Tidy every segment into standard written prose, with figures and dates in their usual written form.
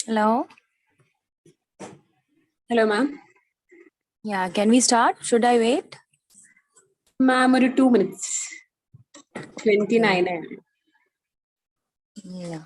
Hello. Hello, ma'am. Yeah, can we start? Should I wait? Ma'am, 2 minutes. 29. Yeah.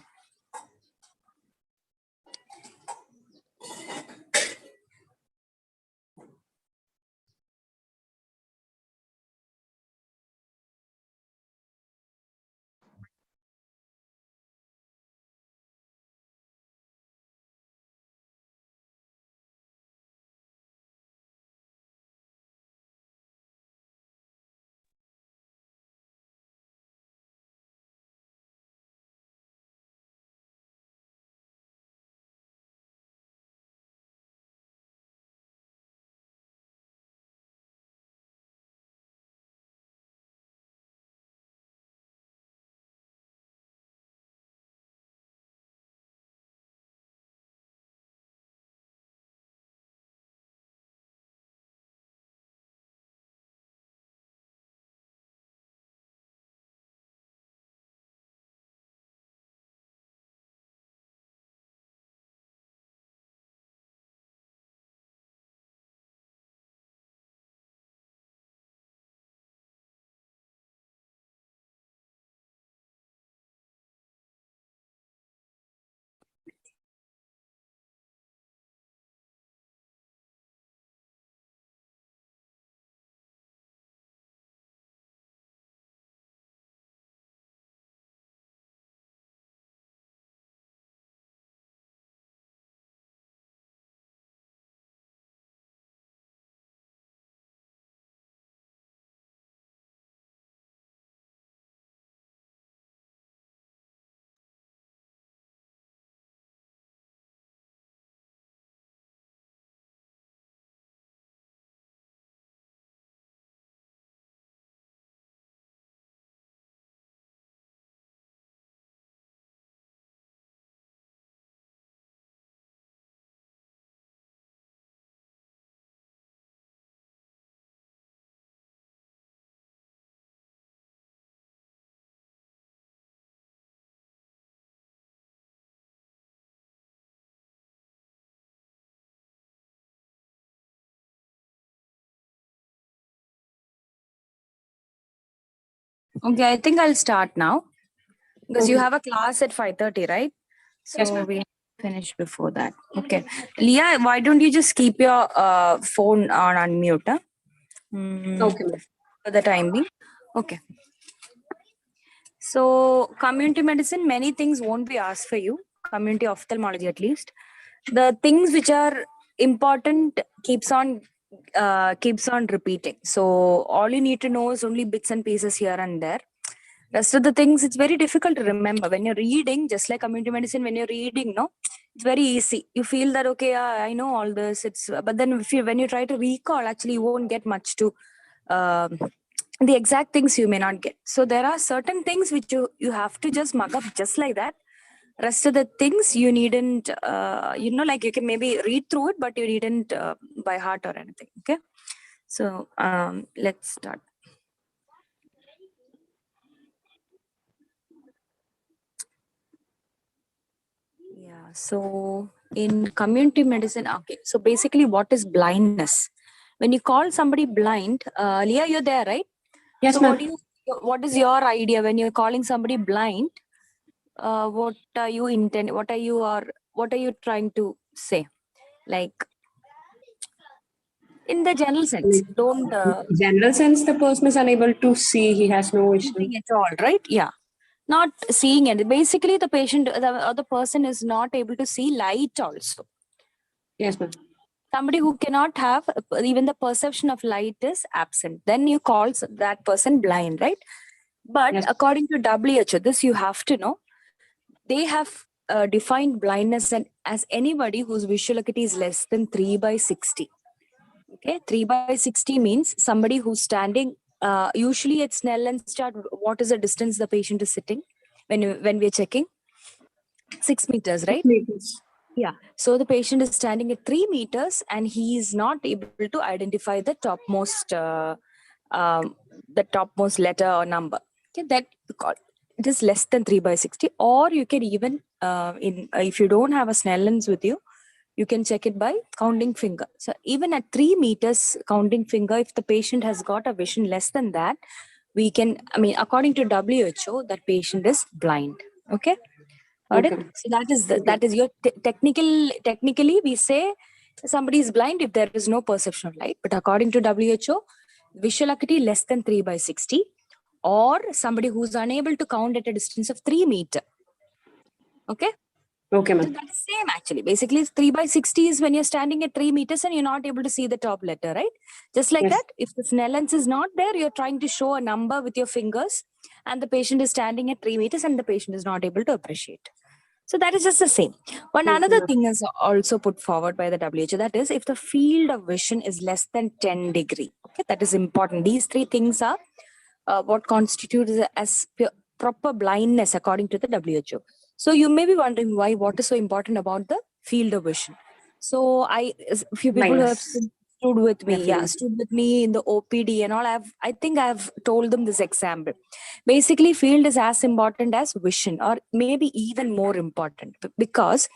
Okay, I think I'll start now because you Okay. have a class at 5:30, right? So Yes, ma'am. we finish before that. Okay. Leah, why don't you just keep your phone on unmute Okay, ma'am. for the time being? Okay. So community medicine, many things won't be asked for you. Community ophthalmology, at least. The things which are important keeps on repeating. So all you need to know is only bits and pieces here and there. Rest of the things, it's very difficult to remember when you're reading. Just like community medicine, when you're reading, no, it's very easy. You feel that okay, I know all this. But then when you try to recall, actually you won't get much to um the exact things you may not get. So there are certain things which you have to just mug up just like that. Rest of the things you needn't like you can maybe read through it, but you needn't by heart or anything. Okay, so let's start. Yeah, so in community medicine, okay, so basically what is blindness? When you call somebody blind, Leah, you're there, right? Yes, So ma'am. what is your idea when you're calling somebody blind? What are you intend? What are you trying to say? Like in the general sense, don't General sense, the person is unable to see. He has no vision. anything at all, right? Yeah, not seeing it. Basically, the patient, the other person is not able to see light also. Yes, ma'am. Somebody who cannot have even the perception of light is absent. Then you call that person blind, right? But Yes. according to WHO, this you have to know, they have defined blindness as anybody whose visual acuity is less than 3/60. Okay, 3/60 means somebody who's standing. Usually, at Snell and chart, what is the distance the patient is sitting when we're checking? 6 meters, right? Yeah. So the patient is standing at 3 meters and he is not able to identify the topmost letter or number. Okay, that you call. it is less than 3/60, or you can even, if you don't have a Snell lens with you, you can check it by counting finger. So even at 3 meters counting finger, if the patient has got a vision less than that, we can, according to WHO, that patient is blind. Okay. Got it? Okay. So that is your technically we say somebody is blind if there is no perception of light. But according to WHO, visual acuity less than 3/60, or somebody who's unable to count at a distance of 3 meters. Okay. Okay, So ma'am. that's same actually. Basically, 3/60 is when you're standing at 3 meters and you're not able to see the top letter, right? Just like Yes. that, if the Snell lens is not there, you're trying to show a number with your fingers, and the patient is standing at 3 meters and the patient is not able to appreciate. So that is just the same. One another thing is also put forward by the WHO, that is if the field of vision is less than 10 degree. Okay, that is important. These three things are what constitutes as proper blindness according to the WHO. So you may be wondering why, what is so important about the field of vision. So a few people who have stood with me, stood with me in the OPD and all, I think I've told them this example. Basically, field is as important as vision, or maybe even more important, because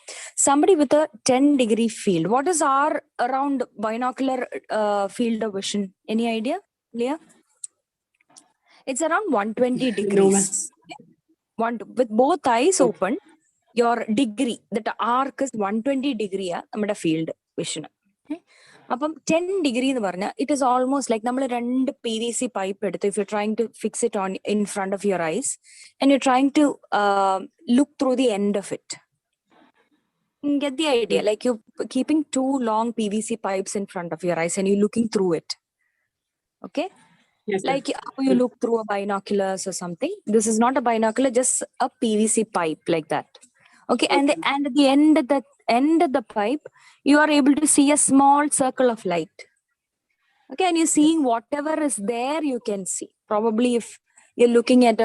somebody with a 10-degree field, what is our around binocular field of vision? Any idea, Leah? It's around 120 degrees. With both eyes open, your degree, that arc is 120 degree, നമ്മുടെ field vision. അപ്പം 10 degree എന്ന് പറഞ്ഞാൽ it is almost like നമ്മൾ രണ്ട് PVC pipe എടുത്ത്, if you're trying to fix it on in front of your eyes and you're trying to look through the end of it. Get the idea? Like you're keeping two long PVC pipes in front of your eyes and you're looking through it. Okay? Yes, like how you look through a binoculars or something. This is not a binocular, just a PVC pipe like that. Okay, and at the end of the pipe, you are able to see a small circle of light. Okay, and you're seeing whatever is there, you can see. Probably if you're looking at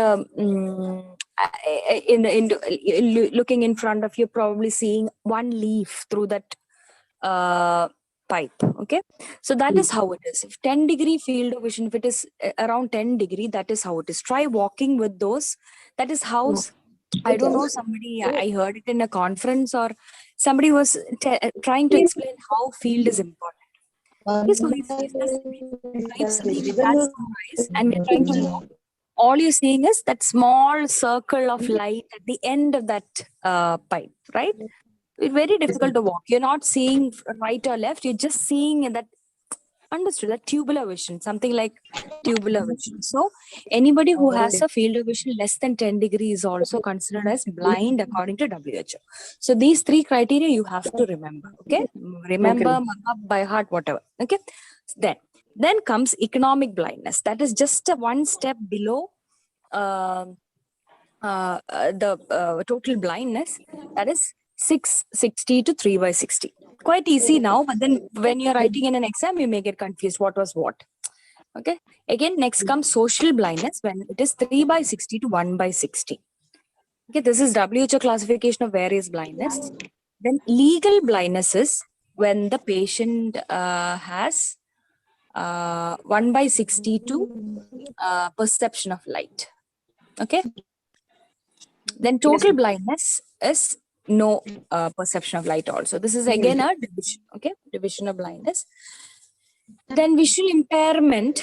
looking in front of you, probably seeing one leaf through that pipe. Okay, so that is how it is. If 10 degree field of vision, if it is around 10 degree, that is how it is. Try walking with those. That is how, I don't know, somebody, I heard it in a conference, or somebody was trying to explain how field is important. Okay, so if pipes attached to eyes and we're trying to walk, all you're seeing is that small circle of light at the end of that pipe, right? It's very difficult to walk. You're not seeing right or left. You're just seeing that, understood, that tubular vision, something like tubular vision. So anybody who has a field of vision less than 10 degrees is also considered as blind according to WHO. So these three criteria you have to remember. Okay, remember, by heart, whatever. Okay, then comes economic blindness. That is just one step below the total blindness. That is 660 to 3/60. Quite easy now, but then when you're writing in an exam, you may get confused what was what. Okay. Again, next comes social blindness, when it is 3/60 to 1/60. Okay, this is WHO classification of various blindness. Then legal blindness is when the patient has 1/60 to perception of light. Okay. Then total blindness is no perception of light also. This is again a division. Okay, division of blindness. Then visual impairment.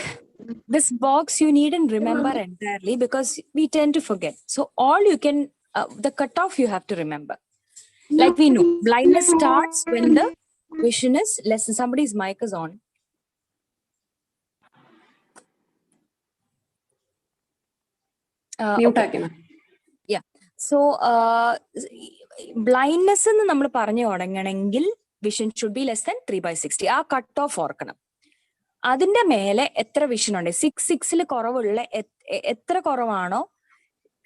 This box you needn't remember entirely because we tend to forget. So all you can, the cutoff you have to remember. Like we know, blindness starts when the vision is less than, somebody's mic is on. Okay. Yeah. So blindness എന്ന് നമ്മൾ പറഞ്ഞു തുടങ്ങണമെങ്കിൽ vision should be less than 3/60. ആ cut off ഓർക്കണം. അതിന്റെ മേലെ എത്ര vision ഉണ്ട്, 6/6 കുറവുള്ള എത്ര കുറവാണോ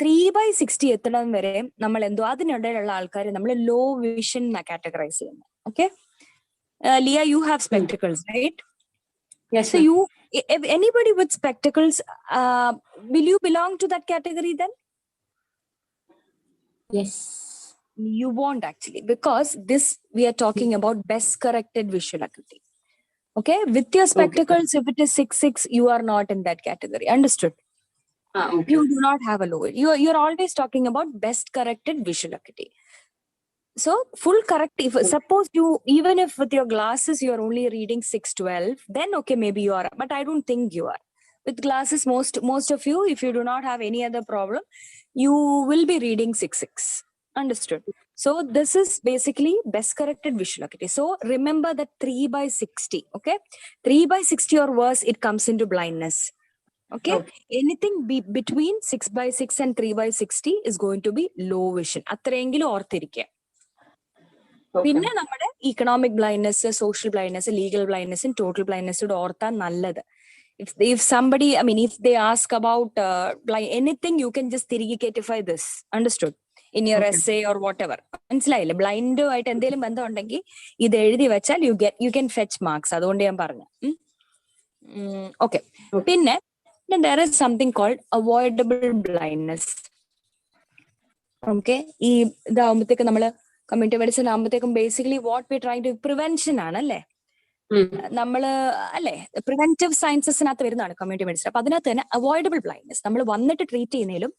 3/60 എത്തണം വരെ നമ്മൾ എന്തോ അതിനിടയിലുള്ള ആൾക്കാരെ നമ്മൾ ലോ വിഷൻ എന്നാണ് കാറ്റഗറൈസ് ചെയ്യുന്നത്. Okay, Leah, you have spectacles, right? Yes. So if anybody with spectacles, will you belong to that category then? Yes. You won't actually, because this we are talking about best corrected visual acuity. Okay, with your spectacles, if it is 6/6, you are not in that category. Understood? Okay. You do not have a low. You're always talking about best corrected visual acuity. So full correct, if suppose you, even if with your glasses you're only reading 612, then okay, maybe you are, but I don't think you are. With glasses, most of you, if you do not have any other problem, you will be reading 6.6. Understood? So this is basically best corrected visual acuity. So remember that 3/60, okay? 3/60 or worse, it comes into blindness. Okay? Anything between 6/6 and 3/60 is going to be low vision. അത്രയെങ്കിലും ഓർത്തിരിക്കുക. പിന്നെ നമ്മുടെ economic blindness, social blindness, legal ബ്ലൈൻഡ്നെസ്സും total ബ്ലൈൻഡ്നെസ്സും ഓർത്താൻ നല്ലത്. If somebody, I mean, if they ask about anything, you can just തിരികെ this. Understood? In your essay or whatever. മനസ്സിലായില്ലേ? ബ്ലൈൻഡുമായിട്ട് എന്തെങ്കിലും ബന്ധം ഉണ്ടെങ്കിൽ ഇത് എഴുതി വെച്ചാൽ you can fetch marks. അതുകൊണ്ട് ഞാൻ പറഞ്ഞു. Okay. പിന്നെ there is something called avoidable blindness. Okay. ഈ ഇതാവുമ്പോഴത്തേക്ക് നമ്മള് കമ്മ്യൂണിറ്റി മെഡിസിൻ ആകുമ്പോഴത്തേക്കും basically what we try to prevention ആണ് അല്ലേ? നമ്മള് അല്ലെ പ്രിവെന്റീവ് സയൻസസിനകത്ത് വരുന്നതാണ് കമ്മ്യൂണിറ്റി മെഡിസിൻ. അപ്പൊ അതിനകത്ത് തന്നെ അവോയ്ഡബിൾ ബ്ലൈൻഡ്നെസ് നമ്മൾ വന്നിട്ട് ട്രീറ്റ് ചെയ്യുന്നതിലും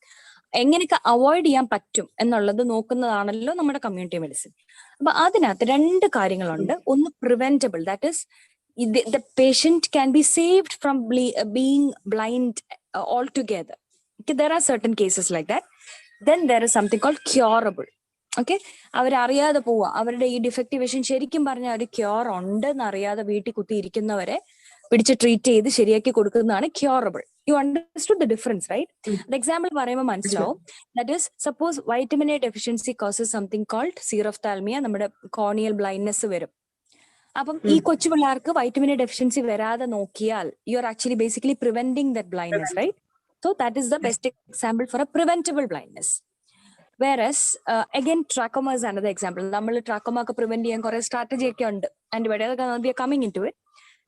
എങ്ങനെയൊക്കെ അവോയ്ഡ് ചെയ്യാൻ പറ്റും എന്നുള്ളത് നോക്കുന്നതാണല്ലോ നമ്മുടെ കമ്മ്യൂണിറ്റി മെഡിസിൻ. അപ്പൊ അതിനകത്ത് രണ്ട് കാര്യങ്ങളുണ്ട്. ഒന്ന് preventable, that is the patient can be saved from being blind altogether. Okay, there are certain cases like that. Then there is something called curable. Okay, അവരറിയാതെ പോവാ, അവരുടെ ഈ ഡിഫക്റ്റീവ് വിഷൻ ശരിക്കും പറഞ്ഞാൽ ഒരു ക്യൂർ ഉണ്ടെന്ന് അറിയാതെ വീട്ടിൽ കുത്തിയിരിക്കുന്നവരെ പിടിച്ച് ട്രീറ്റ് ചെയ്ത് ശരിയാക്കി കൊടുക്കുന്നതാണ് curable. You understood the difference, right? Example പറയുമ്പോൾ മനസ്സിലാവും. That is suppose vitamin A deficiency causes something called xerophthalmia, നമ്മുടെ കോർണിയൽ ബ്ലൈൻഡ്നെസ് വരും. അപ്പം ഈ കൊച്ചു പിള്ളേർക്ക് വൈറ്റമിൻ എ ഡെഫിഷ്യൻസി വരാതെ നോക്കിയാൽ you are actually basically preventing that blindness, right? So that is the best example for a preventable blindness. Whereas, again, trachoma is another example. നമ്മൾ trachoma ഒക്കെ പ്രിവെന്റ് ചെയ്യാൻ കുറെ സ്ട്രാറ്റജി ഒക്കെ ഉണ്ട്. ആന്റിബയോട്ടിക് ഒക്കെ we are coming into it.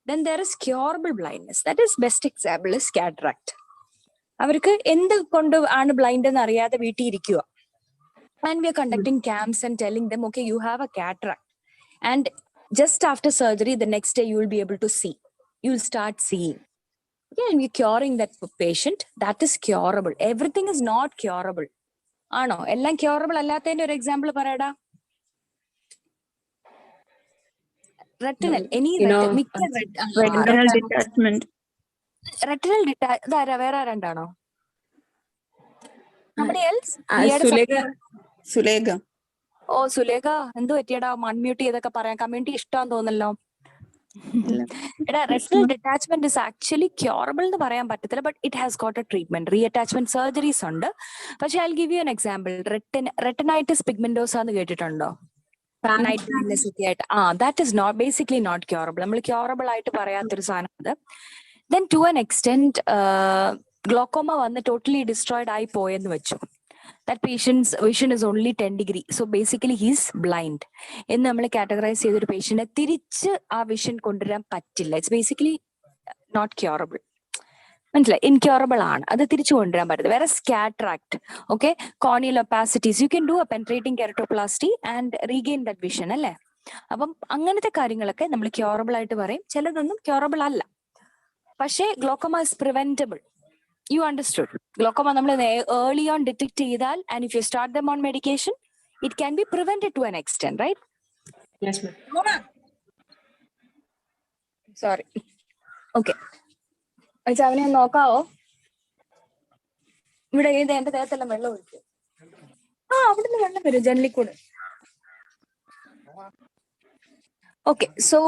Then there is curable blindness. That is best example is cataract. അവർക്ക് എന്ത് കൊണ്ട് ആണ് ബ്ലൈൻഡ് എന്ന് അറിയാതെ വീട്ടിൽ ഇരിക്കുക. And we are conducting camps and telling them, okay, you have a cataract. And just after surgery, the next day you will be able to see. You will start seeing. Okay, and we are curing that patient. That is curable. Everything is not curable. ആണോ? എല്ലാം curable അല്ലാത്തതിന്റെ ഒരു example പറയടാ. Retinal, retinal detachment വേറെ ആരണ്ടാണോ? ഓ സുലേഖ, എന്ത് പറ്റിയടാ? Unmute ചെയ്തൊക്കെ പറയാം. Community ഇഷ്ടമാന്ന് തോന്നല്ലോ. എടാ, retinal detachment is actually curable എന്ന് പറയാൻ പറ്റത്തില്ല, but it has got a treatment. Reattachment surgeries ഉണ്ട്. പക്ഷെ I will give you an example. Retinitis pigmentosa എന്ന് കേട്ടിട്ടുണ്ടോ? നൈറ്റ് ബ്ലൈൻഡ്നെസ് ഒക്കെ ആയിട്ട്. That is not basically not curable. നമ്മൾ ക്യൂറബിൾ ആയിട്ട് പറയാത്തൊരു സാധനം അത്. Then to an extent glaucoma വന്ന് ടോട്ടലി ഡിസ്ട്രോയിഡ് ആയി പോയെന്ന് വെച്ചു. That patient's vision is only 10 degree. So basically he's blind. എന്ന് നമ്മൾ കാറ്റഗറൈസ് ചെയ്തൊരു പേഷ്യന്റിനെ തിരിച്ച് ആ വിഷൻ കൊണ്ടുവരാൻ പറ്റില്ല. It's basically not curable. മനസ്സിലായി? ഇൻക്യൂറബിൾ ആണ്, അത് തിരിച്ചു കൊണ്ടുവരാൻ പറ്റത്തില്ല. വേറെ cataract, okay, corneal opacities, you can do a penetrating keratoplasty and regain that vision അല്ലേ? അപ്പം അങ്ങനത്തെ കാര്യങ്ങളൊക്കെ നമ്മൾ ക്യൂറബിൾ ആയിട്ട് പറയും. ചിലതൊന്നും ക്യൂറബിൾ അല്ല. പക്ഷേ glaucoma is preventable. You understood? Glaucoma നമ്മൾ early on detect ചെയ്താൽ, and if you start them on medication, it can be prevented to an extent, right? Yes, ma'am. Sorry. Okay. അവനെ നോക്കാവോ? ഇവിടെ എന്റെ ദേഹത്തെല്ലാം വെള്ളം ഒഴിക്കും. അവിടുന്ന് വെള്ളം വരും ജനലിൽ കൂടെ. ഓക്കെ, സോ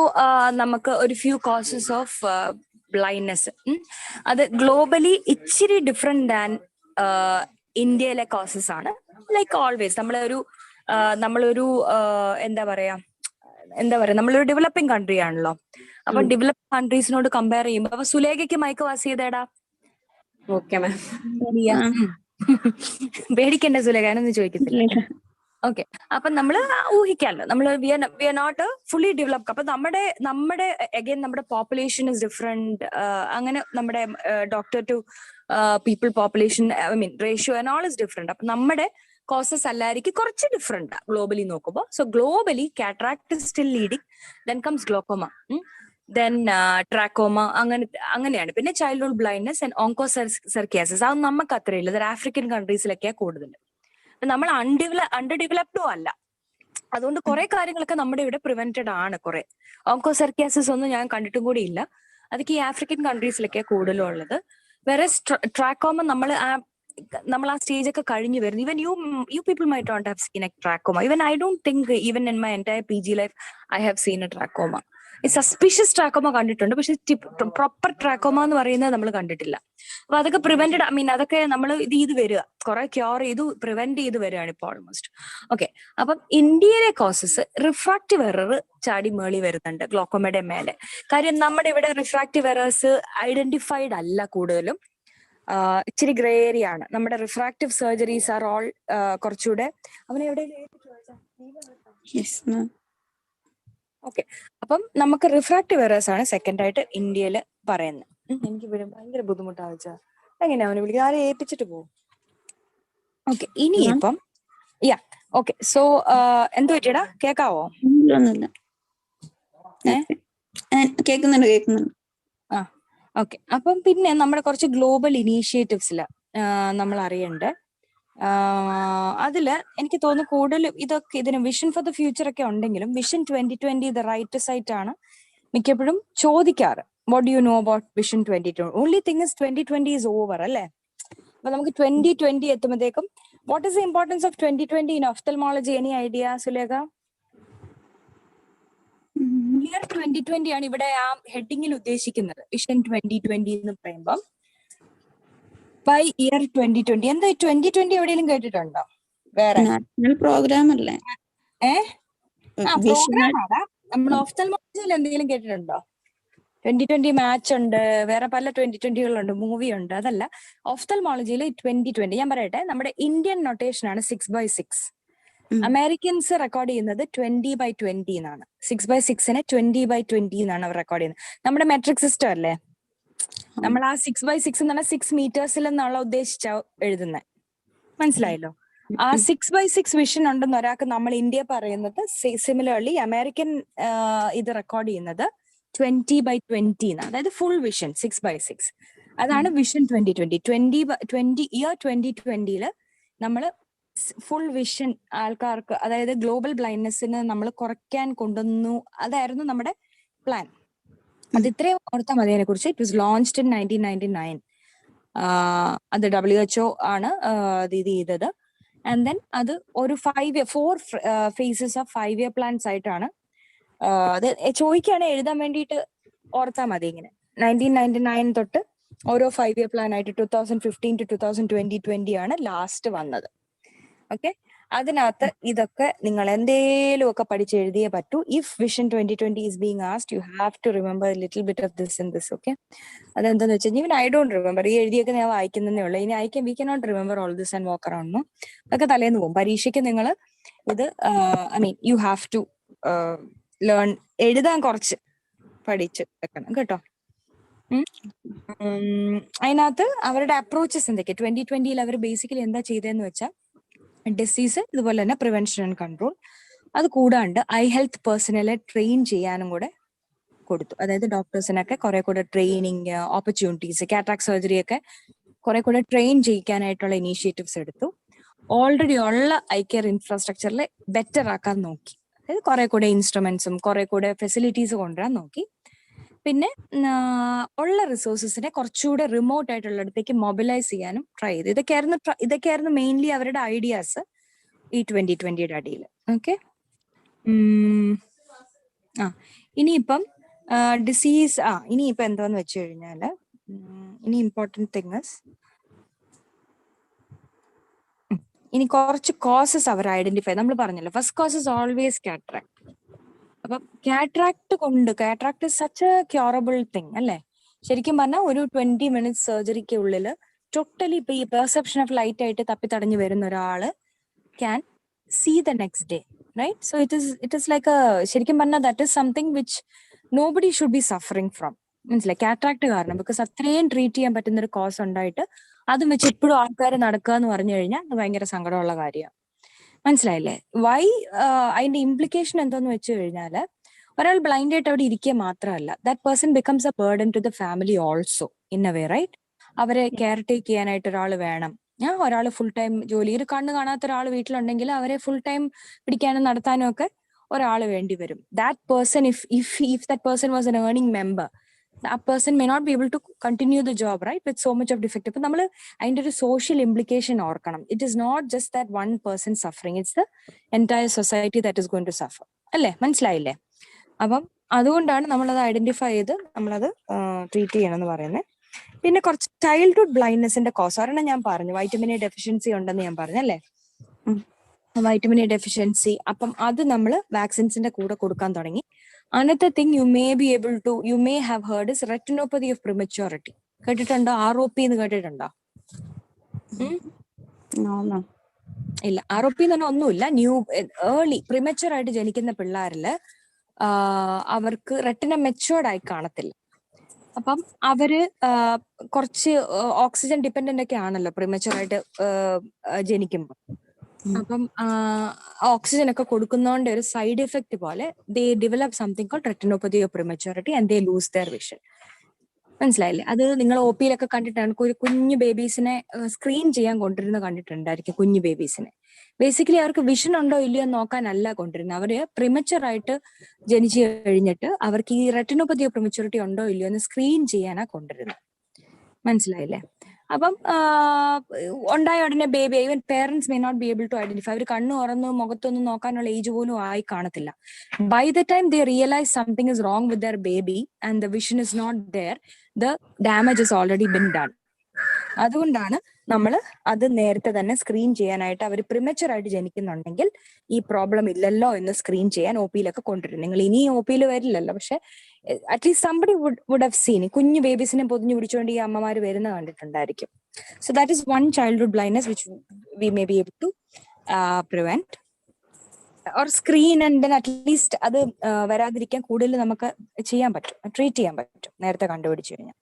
നമുക്ക് ഒരു ഫ്യൂ കോസസ് ഓഫ് ബ്ലൈൻഡ്നെസ്. അത് ഗ്ലോബലി ഇച്ചിരി ഡിഫറെന്റ് ദാൻ ഇന്ത്യയിലെ കോസസ് ആണ്. ലൈക്ക് ഓൾവേസ് നമ്മളൊരു എന്താ പറയാ നമ്മളൊരു ഡെവലപ്പിംഗ് കൺട്രി ആണല്ലോ. അപ്പൊ ഡെവലപ്പിംഗ് കൺട്രീസിനോട് കമ്പയർ ചെയ്യുമ്പോ അപ്പൊ സുലേഖയ്ക്ക് മയക്ക് വാസ് ചെയ്തേടാ. പേടിക്കണ്ട സുലേഖ, ഞാനൊന്നും ചോദിക്കത്തില്ല. ഓക്കെ, അപ്പൊ നമ്മള് ഊഹിക്കാമല്ലോ, നമ്മള് we are not fully developed. അപ്പൊ നമ്മുടെ അഗൈൻ നമ്മുടെ പോപ്പുലേഷൻ ഇസ് ഡിഫറെന്റ്. അങ്ങനെ നമ്മുടെ doctor to people population, I mean ratio and all is different. അപ്പൊ നമ്മുടെ കോസസ് എല്ലായിരിക്കും കുറച്ച് ഡിഫറെന്റ് ഗ്ലോബലി നോക്കുമ്പോൾ. So globally cataract is still leading, then comes glaucoma. Then trachoma, അങ്ങനെയാണ്. പിന്നെ ചൈൽഡ്ഹുഡ് ബ്ലൈൻഡ്നെസ് ആൻഡ് ഓങ്കോസെർക്കിയാസിസ്, അത് നമുക്ക് അത്രയില്ല. അത് ആഫ്രിക്കൻ കൺട്രീസിലൊക്കെയാണ് കൂടുതൽ. നമ്മൾ അണ്ടർ ഡെവലപ്ഡും അല്ല, അതുകൊണ്ട് കുറെ കാര്യങ്ങളൊക്കെ നമ്മുടെ ഇവിടെ പ്രിവെന്റഡ് ആണ്. കുറെ ഓങ്കോസെർക്കിയാസിസ് ഒന്നും ഞാൻ കണ്ടിട്ടും കൂടി ഇല്ല. അതൊക്കെ ഈ ആഫ്രിക്കൻ കൺട്രീസിലൊക്കെ കൂടുതലും ഉള്ളത്. വേറെ ട്രാക്കോമ നമ്മൾ ആ സ്റ്റേജ് ഒക്കെ കഴിഞ്ഞു വരുന്നു. Even you people might not have seen a trachoma. Even I don't think even in my entire PG life I have seen a trachoma. ഈ സസ്പീഷ്യസ് ട്രാക്കോമ കണ്ടിട്ടുണ്ട്, പക്ഷെ പ്രോപ്പർ ട്രാക്കോമ എന്ന് പറയുന്നത് നമ്മൾ കണ്ടിട്ടില്ല. അപ്പൊ അതൊക്കെ പ്രിവെന്റഡ്, അതൊക്കെ നമ്മൾ ഇത് വരിക, കുറെ ക്യൂർ ചെയ്തു പ്രിവെന്റ് ചെയ്ത് വരികയാണ് ഇപ്പൊ ഓൾമോസ്റ്റ്. ഓക്കെ, അപ്പം ഇന്ത്യയിലെ കോസസ് റിഫ്രാക്റ്റീവ് എറർ ചാടി മേളി വരുന്നുണ്ട് ഗ്ലോക്കോമയുടെ മേലെ. കാര്യം നമ്മുടെ ഇവിടെ റിഫ്രാക്റ്റീവ് എറേഴ്സ് ഐഡന്റിഫൈഡ് അല്ല കൂടുതലും, ഇച്ചിരി ഗ്രേ ഏരിയ ആണ്. നമ്മുടെ റിഫ്രാക്റ്റീവ് സർജറീസ് ആർ ഓൾ കുറച്ചുകൂടെ ഓക്കെ. അപ്പം നമുക്ക് റിഫ്രാക്റ്റീവ് എറേഴ്സ് ആണ് സെക്കൻഡ് ആയിട്ട് ഇന്ത്യയിൽ പറയുന്നത്. എനിക്ക് ഭയങ്കര ബുദ്ധിമുട്ടാവിച്ച എങ്ങനെയാ അവനെ വിളിക്കുക, ആരെ ഏൽപ്പിച്ചിട്ട് പോകും. ഓക്കെ, ഇനിയിപ്പം ഓക്കെ. സോ എന്ത് പറ്റിയടാ, കേക്കാവോ? കേൾക്കുന്നുണ്ട്. ഓക്കെ. അപ്പം പിന്നെ നമ്മുടെ കുറച്ച് ഗ്ലോബൽ ഇനീഷ്യേറ്റീവ്സിൽ നമ്മൾ അറിയണ്ടേ. അതില് എനിക്ക് തോന്നുന്നു കൂടുതൽ ഇതൊക്കെ ഇതിന് വിഷൻ ഫോർ ദ ഫ്യൂച്ചർ ഒക്കെ ഉണ്ടെങ്കിലും വിഷൻ 2020 ദ റൈറ്റ് സൈറ്റ് ആണ് മിക്കപ്പോഴും ചോദിക്കാറ്. What do you know about vision 2020? Only thing is 2020 is over അല്ലേ. അപ്പൊ നമുക്ക് 2020 എത്തുമ്പോഴത്തേക്കും what is the importance of 2020 in ophthalmology? Any idea Sulekha? Year 2020 ആണ് ഇവിടെ ആ ഹെഡിങ്ങിൽ ഉദ്ദേശിക്കുന്നത്. വിഷൻ 2020 എന്ന് പറയുമ്പോൾ ബൈ ഇയർ 2020. എന്താ 2020 എവിടെയെങ്കിലും കേട്ടിട്ടുണ്ടോ? വേറെ പ്രോഗ്രാം അല്ലേ? പ്രോഗ്രാം ആടാ. നമ്മൾ ഓഫ്തൽമോളജിയിൽ എന്തെങ്കിലും കേട്ടിട്ടുണ്ടോ? 2020 മാച്ച് ഉണ്ട്, വേറെ പല 2020കളുണ്ട്, മൂവി ഉണ്ട്. അതല്ല, ഓഫ്തൽമോളജിയിൽ 2020 ഞാൻ പറയട്ടെ, നമ്മുടെ ഇന്ത്യൻ നൊട്ടേഷൻ ആണ് 6/6. അമേരിക്കൻസ് റെക്കോർഡ് ചെയ്യുന്നത് 20/20 എന്നാണ്. 6/6നെ 20/20 എന്നാണ് അവർ റെക്കോർഡ് ചെയ്യുന്നത്. നമ്മുടെ മെട്രിക് സിസ്റ്റം അല്ലേ, നമ്മൾ ആ 6/6 എന്ന് പറഞ്ഞാൽ 6 മീറ്റേഴ്സിൽ എന്നുള്ള ഉദ്ദേശിച്ച എഴുതുന്നത്. മനസ്സിലായല്ലോ? ആ 6/6 വിഷൻ ഉണ്ടെന്ന് ഒരാൾക്ക് നമ്മൾ ഇന്ത്യ പറയുന്നത്. സിമിലർലി അമേരിക്കൻ ഇത് റെക്കോർഡ് ചെയ്യുന്നത് 20/20 എന്നാണ്. അതായത് ഫുൾ വിഷൻ 6/6. അതാണ് വിഷൻ 2020. ഇയർ 2020 നമ്മൾ ഫുൾ വിഷൻ ആൾക്കാർക്ക്, അതായത് ഗ്ലോബൽ ബ്ലൈൻഡ്നെസ്സിന് നമ്മൾ കുറയ്ക്കാൻ കൊണ്ടുവന്നു. അതായിരുന്നു നമ്മുടെ പ്ലാൻ. അത് ഇത്രയും ഓർത്താൽ മതി അതിനെ കുറിച്ച്. It was launched in 1999. അത് WHO ആണ് ഇത് ചെയ്തത്. ആൻഡ് ദെൻ അത് ഒരു 4 phases ഓഫ് 5-year plans ആയിട്ടാണ്. അത് ചോദിക്കുകയാണ്, എഴുതാൻ വേണ്ടിയിട്ട് ഓർത്താൽ മതി ഇങ്ങനെ. 1999 തൊട്ട് ഓരോ 5-year പ്ലാൻ ആയിട്ട് 2015 to 2020 ആണ് ലാസ്റ്റ് വന്നത്. ഓക്കെ, അതിനകത്ത് ഇതൊക്കെ നിങ്ങൾ എന്തേലും ഒക്കെ പഠിച്ചെഴുതിയേ പറ്റൂ. If vision 2020 is being asked, you have to remember little bit of this and this. Okay, അതെന്താന്ന് വെച്ചാൽ ഈവൻ ഐ ഡോണ്ട് റിമെമ്പർ. ഈ എഴുതിയൊക്കെ ഞാൻ വായിക്കുന്നതേ ഉള്ളൂ. ഇനി we can not remember all this and walk around. അതൊക്കെ തലേന്ന് പോകും. പരീക്ഷയ്ക്ക് നിങ്ങൾ ഇത് യു ഹാവ് ടു ലേൺ. എഴുതാൻ കുറച്ച് പഠിച്ച് വെക്കണം കേട്ടോ. അതിനകത്ത് അവരുടെ അപ്രോച്ചസ് എന്തൊക്കെ 2020 അവർ ബേസിക്കലി എന്താ ചെയ്തതെന്ന് വെച്ചാൽ, ഡിസീസ്, ഇതുപോലെ തന്നെ പ്രിവെൻഷൻ ആൻഡ് കൺട്രോൾ. അത് കൂടാണ്ട് ഐ ഹെൽത്ത് പേഴ്സണലെ ട്രെയിൻ ചെയ്യാനും കൂടെ കൊടുത്തു. അതായത് ഡോക്ടേഴ്സിനൊക്കെ കുറെ കൂടെ ട്രെയിനിങ് ഓപ്പർച്യൂണിറ്റീസ്, കാറ്ററാക്ട് സർജറി ഒക്കെ കുറെ കൂടെ ട്രെയിൻ ചെയ്യിക്കാനായിട്ടുള്ള ഇനീഷ്യേറ്റീവ്സ് എടുത്തു. ഓൾറെഡി ഉള്ള ഐ കെയർ ഇൻഫ്രാസ്ട്രക്ചറിൽ ബെറ്റർ ആക്കാൻ നോക്കി. അതായത് കുറെ കൂടെ ഇൻസ്ട്രുമെന്റ്സും കുറെ കൂടെ ഫെസിലിറ്റീസ് കൊണ്ടുവരാൻ നോക്കി. പിന്നെ ഉള്ള റിസോഴ്സസിനെ കുറച്ചുകൂടെ റിമോട്ട് ആയിട്ടുള്ളിടത്തേക്ക് മൊബിലൈസ് ചെയ്യാനും ട്രൈ ചെയ്തു. ഇതൊക്കെയായിരുന്നു മെയിൻലി അവരുടെ ഐഡിയാസ് ഈ 2020 അടിയിൽ. ഓക്കെ, ഇനിയിപ്പം ഡിസീസ് ഇനിയിപ്പം എന്താന്ന് വെച്ച് കഴിഞ്ഞാല്, ഇനി ഇമ്പോർട്ടൻറ്റ് തിങ്സ്, ഇനി കുറച്ച് കോസസ് അവർ ഐഡന്റിഫൈ. നമ്മൾ പറഞ്ഞല്ലോ, first cause is always cataract. അപ്പൊ cataract is such a curable thing അല്ലേ. ശരിക്കും പറഞ്ഞാൽ ഒരു 20 minutes സർജറിക്ക് ഉള്ളിൽ ടോട്ടലി ഇപ്പൊ ഈ പെർസെപ്ഷൻ ഓഫ് ലൈറ്റ് ആയിട്ട് തപ്പിത്തടഞ്ഞു വരുന്ന ഒരാള് can see the next day, right? So it is like ശരിക്കും പറഞ്ഞാൽ that is something which nobody should be suffering from. മനസ്സിലായി? കാറ്ററാക്ട് കാരണം, ബിക്കോസ് അത്രയും ട്രീറ്റ് ചെയ്യാൻ പറ്റുന്ന ഒരു കോസ് ഉണ്ടായിട്ട് അതും വെച്ച് എപ്പോഴും ആൾക്കാർ നടക്കുക എന്ന് പറഞ്ഞു കഴിഞ്ഞാൽ അത് ഭയങ്കര സങ്കടമുള്ള കാര്യമാണ്. മനസ്സിലായില്ലേ? വൈ അതിന്റെ ഇംപ്ലിക്കേഷൻ എന്താന്ന് വെച്ച് കഴിഞ്ഞാല്, ഒരാൾ ബ്ലൈൻഡ് ആയിട്ട് അവിടെ ഇരിക്കുക മാത്രമല്ല, that person becomes a burden to the family also in a way, right? അവരെ കെയർ ടേക്ക് ചെയ്യാനായിട്ട് ഒരാൾ വേണം. ഒരാൾ ഫുൾ ടൈം ജോലി, ഒരു കണ്ണ് കാണാത്ത ഒരാൾ വീട്ടിലുണ്ടെങ്കിൽ അവരെ ഫുൾ ടൈം പിടിക്കാനും നടത്താനും ഒക്കെ ഒരാൾ വേണ്ടി വരും. That person, if that person was an earning member, ആ person may not be able to continue the job, right, with so much of defect. അപ്പൊ നമ്മൾ അതിന്റെ ഒരു സോഷ്യൽ ഇംപ്ലിക്കേഷൻ ഓർക്കണം. It is not just that one person suffering, it's the entire society that is going to suffer. അല്ലേ? മനസ്സിലായില്ലേ? അപ്പം അതുകൊണ്ടാണ് നമ്മളത് ഐഡന്റിഫൈ ചെയ്ത് നമ്മളത് ട്രീറ്റ് ചെയ്യണം എന്ന് പറയുന്നത്. പിന്നെ കുറച്ച് ചൈൽഡ്ഹുഡ് ബ്ലൈൻഡ്നെസിന്റെ കോസ് ഒരെണ്ണം ഞാൻ പറഞ്ഞു, വൈറ്റമിൻ എ ഡെഫിഷ്യൻസി ഉണ്ടെന്ന് ഞാൻ പറഞ്ഞല്ലേ. വൈറ്റമിൻ എ ഡെഫിഷ്യൻസി, അപ്പം അത് നമ്മൾ വാക്സിൻസിന്റെ കൂടെ കൊടുക്കാൻ തുടങ്ങി. Another thing you may have heard is retinopathy of prematurity. കേട്ടിട്ടുണ്ടോ? ROP എന്ന് കേട്ടിട്ടുണ്ടോ? ഇല്ല. ROP എന്ന് പറഞ്ഞാൽ ഒന്നുമില്ല, ഏർലി പ്രിമച്യൂർ ആയിട്ട് ജനിക്കുന്ന പിള്ളേരില് അവർക്ക് റെറ്റിന മെച്യൂർഡ് ആയി കാണത്തില്ല. അപ്പം അവര് കുറച്ച് ഓക്സിജൻ ഡിപ്പെൻഡന്റ് ഒക്കെ ആണല്ലോ പ്രിമച്യൂർ ആയിട്ട് ജനിക്കുമ്പോൾ. അപ്പം ഓക്സിജൻ ഒക്കെ കൊടുക്കുന്നോണ്ട് ഒരു സൈഡ് എഫക്ട് പോലെ they develop something called retinopathy of prematurity and they lose their vision. മനസ്സിലായില്ലേ? അത് നിങ്ങൾ OP യിലൊക്കെ കണ്ടിട്ടാണ്. ഒരു കുഞ്ഞു ബേബീസിനെ സ്ക്രീൻ ചെയ്യാൻ കൊണ്ടിരുന്ന കണ്ടിട്ടുണ്ടായിരിക്കും. കുഞ്ഞു ബേബീസിനെ ബേസിക്കലി അവർക്ക് വിഷൻ ഉണ്ടോ ഇല്ലയോ എന്ന് നോക്കാനല്ല കൊണ്ടിരുന്നത്. അവര് പ്രിമച്യൂർ ആയിട്ട് ജനിച്ചു കഴിഞ്ഞിട്ട് അവർക്ക് ഈ റെറ്റിനോപ്പതി ഓഫ് പ്രിമച്യൂരിറ്റി ഉണ്ടോ ഇല്ലയോ എന്ന് സ്ക്രീൻ ചെയ്യാനാ കൊണ്ടിരുന്നത്. മനസ്സിലായില്ലേ? അപ്പം ഉണ്ടായ ഉടനെ baby, even parents may not be able to identify. അവർ കണ്ണു തുറന്ന് മുഖത്തൊന്നും നോക്കാനുള്ള ഏജ് പോലും ആയി കാണത്തില്ല. By the time they realise something is wrong with their baby and the vision is not there, the damage is already been done. അതുകൊണ്ടാണ് നമ്മൾ അത് നേരത്തെ തന്നെ സ്ക്രീൻ ചെയ്യാനായിട്ട്, അവർ പ്രിമച്യൂർ ആയിട്ട് ജനിക്കുന്നുണ്ടെങ്കിൽ ഈ പ്രോബ്ലം ഇല്ലല്ലോ എന്ന് സ്ക്രീൻ ചെയ്യാൻ OP യിലൊക്കെ കൊണ്ടുവരും. നിങ്ങൾ ഇനി OP യിൽ വരില്ലല്ലോ, പക്ഷെ at least somebody would have seen. കുഞ്ഞു ബേബീസിനെ പൊതിഞ്ഞു പിടിച്ചുകൊണ്ട് ഈ അമ്മമാര് വരുന്ന കണ്ടിട്ടുണ്ടായിരിക്കും. So that is one childhood blindness which we may be able to prevent or screen, and then at least അത് വരാതിരിക്കാൻ കൂടുതൽ നമുക്ക് ചെയ്യാൻ പറ്റും, ട്രീറ്റ് ചെയ്യാൻ പറ്റും നേരത്തെ കണ്ടുപിടിച്ചു കഴിഞ്ഞാൽ.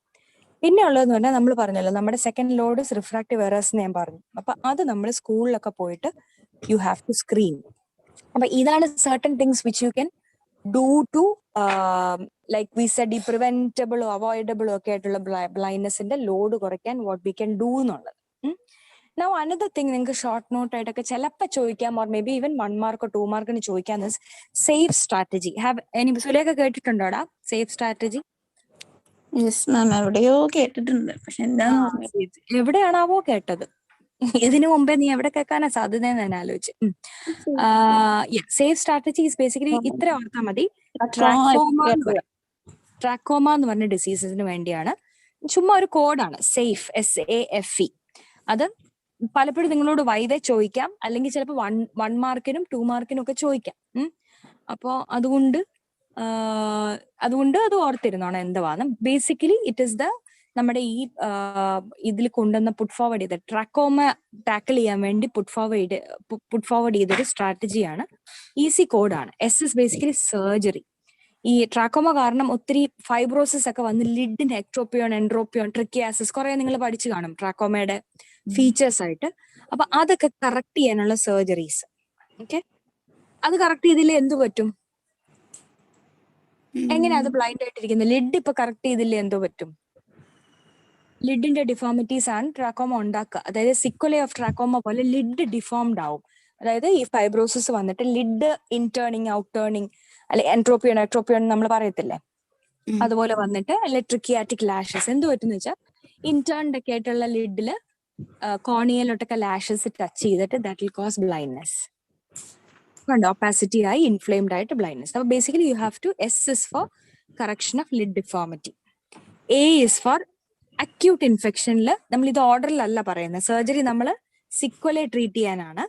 പിന്നെ ഉള്ളതെന്ന് പറഞ്ഞാൽ നമ്മൾ പറഞ്ഞല്ലോ, നമ്മുടെ സെക്കൻഡ് ലോഡ് റിഫ്രാക്റ്റീവ് എറേഴ്സ് എന്ന് ഞാൻ പറഞ്ഞു. അപ്പൊ അത് നമ്മൾ സ്കൂളിലൊക്കെ പോയിട്ട് യു ഹാവ് ടു സ്ക്രീൻ. അപ്പൊ ഇതാണ് certain things which you can do to like we said, ഈ പ്രിവെന്റബിളോ അവോയ്ഡബിളോ ഒക്കെ ആയിട്ടുള്ള ബ്ലൈൻഡ്നെസിന്റെ ലോഡ് കുറയ്ക്കാൻ വാട്ട് വി ക്യാൻ ഡു എന്നുള്ളത്. Now another thing നിങ്ങൾക്ക് ഷോർട്ട് നോട്ട് ആയിട്ടൊക്കെ ചിലപ്പോൾ ചോദിക്കാം, ഓർ മേ ബി ഈവൻ 1 മാർക്കോ 2 മാർക്കിന് ചോദിക്കാൻ, സേഫ് സ്ട്രാറ്റജി. സുലേഖ കേട്ടിട്ടുണ്ടോടാ സേഫ് സ്ട്രാറ്റജി? യെസ് മാം, എവിടെയോ കേട്ടിട്ടുണ്ട്, പക്ഷെ എന്താന്ന് എവിടെയാണാവോ കേട്ടത്. ഇതിനു മുമ്പേ നീ എവിടെ കേൾക്കാനാ സാധ്യതയെന്ന് ഞാൻ ആലോചിച്ചു. സേഫ് സ്ട്രാറ്റജി ഈസ് ബേസിക്കലി ഇത്ര ഓർത്താൽ മതി. ട്രാക്കോമ എന്ന് പറഞ്ഞ ഡിസീസസിന് വേണ്ടിയാണ്. ചുമ്മാ ഒരു കോഡാണ് സേഫ്, SAFE. അത് പലപ്പോഴും നിങ്ങളോട് വൈദ ചോദിക്കാം, അല്ലെങ്കിൽ ചിലപ്പോൾ 1 മാർക്കിനും 2 മാർക്കിനും ഒക്കെ ചോദിക്കാം. അപ്പോ അതുകൊണ്ട് അത് ഓർത്തിരുന്നോണം എന്തുവാണ്. ബേസിക്കലി ഇറ്റ് ഇസ് നമ്മുടെ ഈ ഇതിൽ കൊണ്ടുവന്ന പുട്ട് ഫോർവേഡ് ചെയ്ത ട്രാക്കോമ ടാക്കിൾ ചെയ്യാൻ വേണ്ടി പുട്ട് ഫോർവേഡ് ചെയ്തൊരു സ്ട്രാറ്റജിയാണ്. ഈസി കോഡാണ്. S is basically surgery. ഈ ട്രാക്കോമ കാരണം ഒത്തിരി ഫൈബ്രോസിസ് ഒക്കെ വന്ന് ലിഡിന് എക്ട്രോപ്പിയോൺ, എൻട്രോപ്പിയോൺ, ട്രിക്കിയാസിസ് കുറെ നിങ്ങൾ പഠിച്ചു കാണും ട്രാക്കോമയുടെ ഫീച്ചേഴ്സ് ആയിട്ട്. അപ്പൊ അതൊക്കെ കറക്റ്റ് ചെയ്യാനുള്ള സർജറീസ്. ഓക്കെ, അത് കറക്റ്റ് ചെയ്തില്ലേ എന്തു പറ്റും? എങ്ങനെയാ അത് ബ്ലൈൻഡ് ആയിട്ടിരിക്കുന്നത്? ലിഡ് ഇപ്പൊ കറക്റ്റ് ചെയ്തില്ലേ എന്തോ പറ്റും? ലിഡിന്റെ ഡിഫോമിറ്റീസ് ആണ് ട്രാക്കോമ ഉണ്ടാക്കുക. അതായത് സിക്വലെ ഓഫ് ട്രാക്കോമ പോലെ ലിഡ് ഡിഫോംഡ് ആവും. അതായത് ഈ ഫൈബ്രോസിസ് വന്നിട്ട് ലിഡ് ഇൻടേണിങ്, ഔട്ട് ടേണിങ്, അല്ലെ എൻട്രോപ്പിയോൺ നമ്മൾ പറയത്തില്ലേ, അതുപോലെ വന്നിട്ട് ട്രിക്കിയാറ്റിക് ലാഷസ്. എന്ത് പറ്റുന്ന വെച്ചാൽ ഇന്റേൺഡ് ഒക്കെ ആയിട്ടുള്ള ലിഡില് കോണിയയിലോട്ടൊക്കെ ലാഷസ് ടച്ച് ചെയ്തിട്ട് that will cause blindness. Opacity ആയി ഇൻഫ്ലെയിംഡ് ആയിട്ട് ബ്ലൈൻഡ്നെസ്. അപ്പൊ basically you have to, S is for correction of lid deformity, A is for acute ഇൻഫെക്ഷനിൽ. നമ്മൾ ഇത് ഓർഡറിലല്ല പറയുന്നത്, സർജറി നമ്മൾ സിക്വലെ ട്രീറ്റ് ചെയ്യാനാണ്.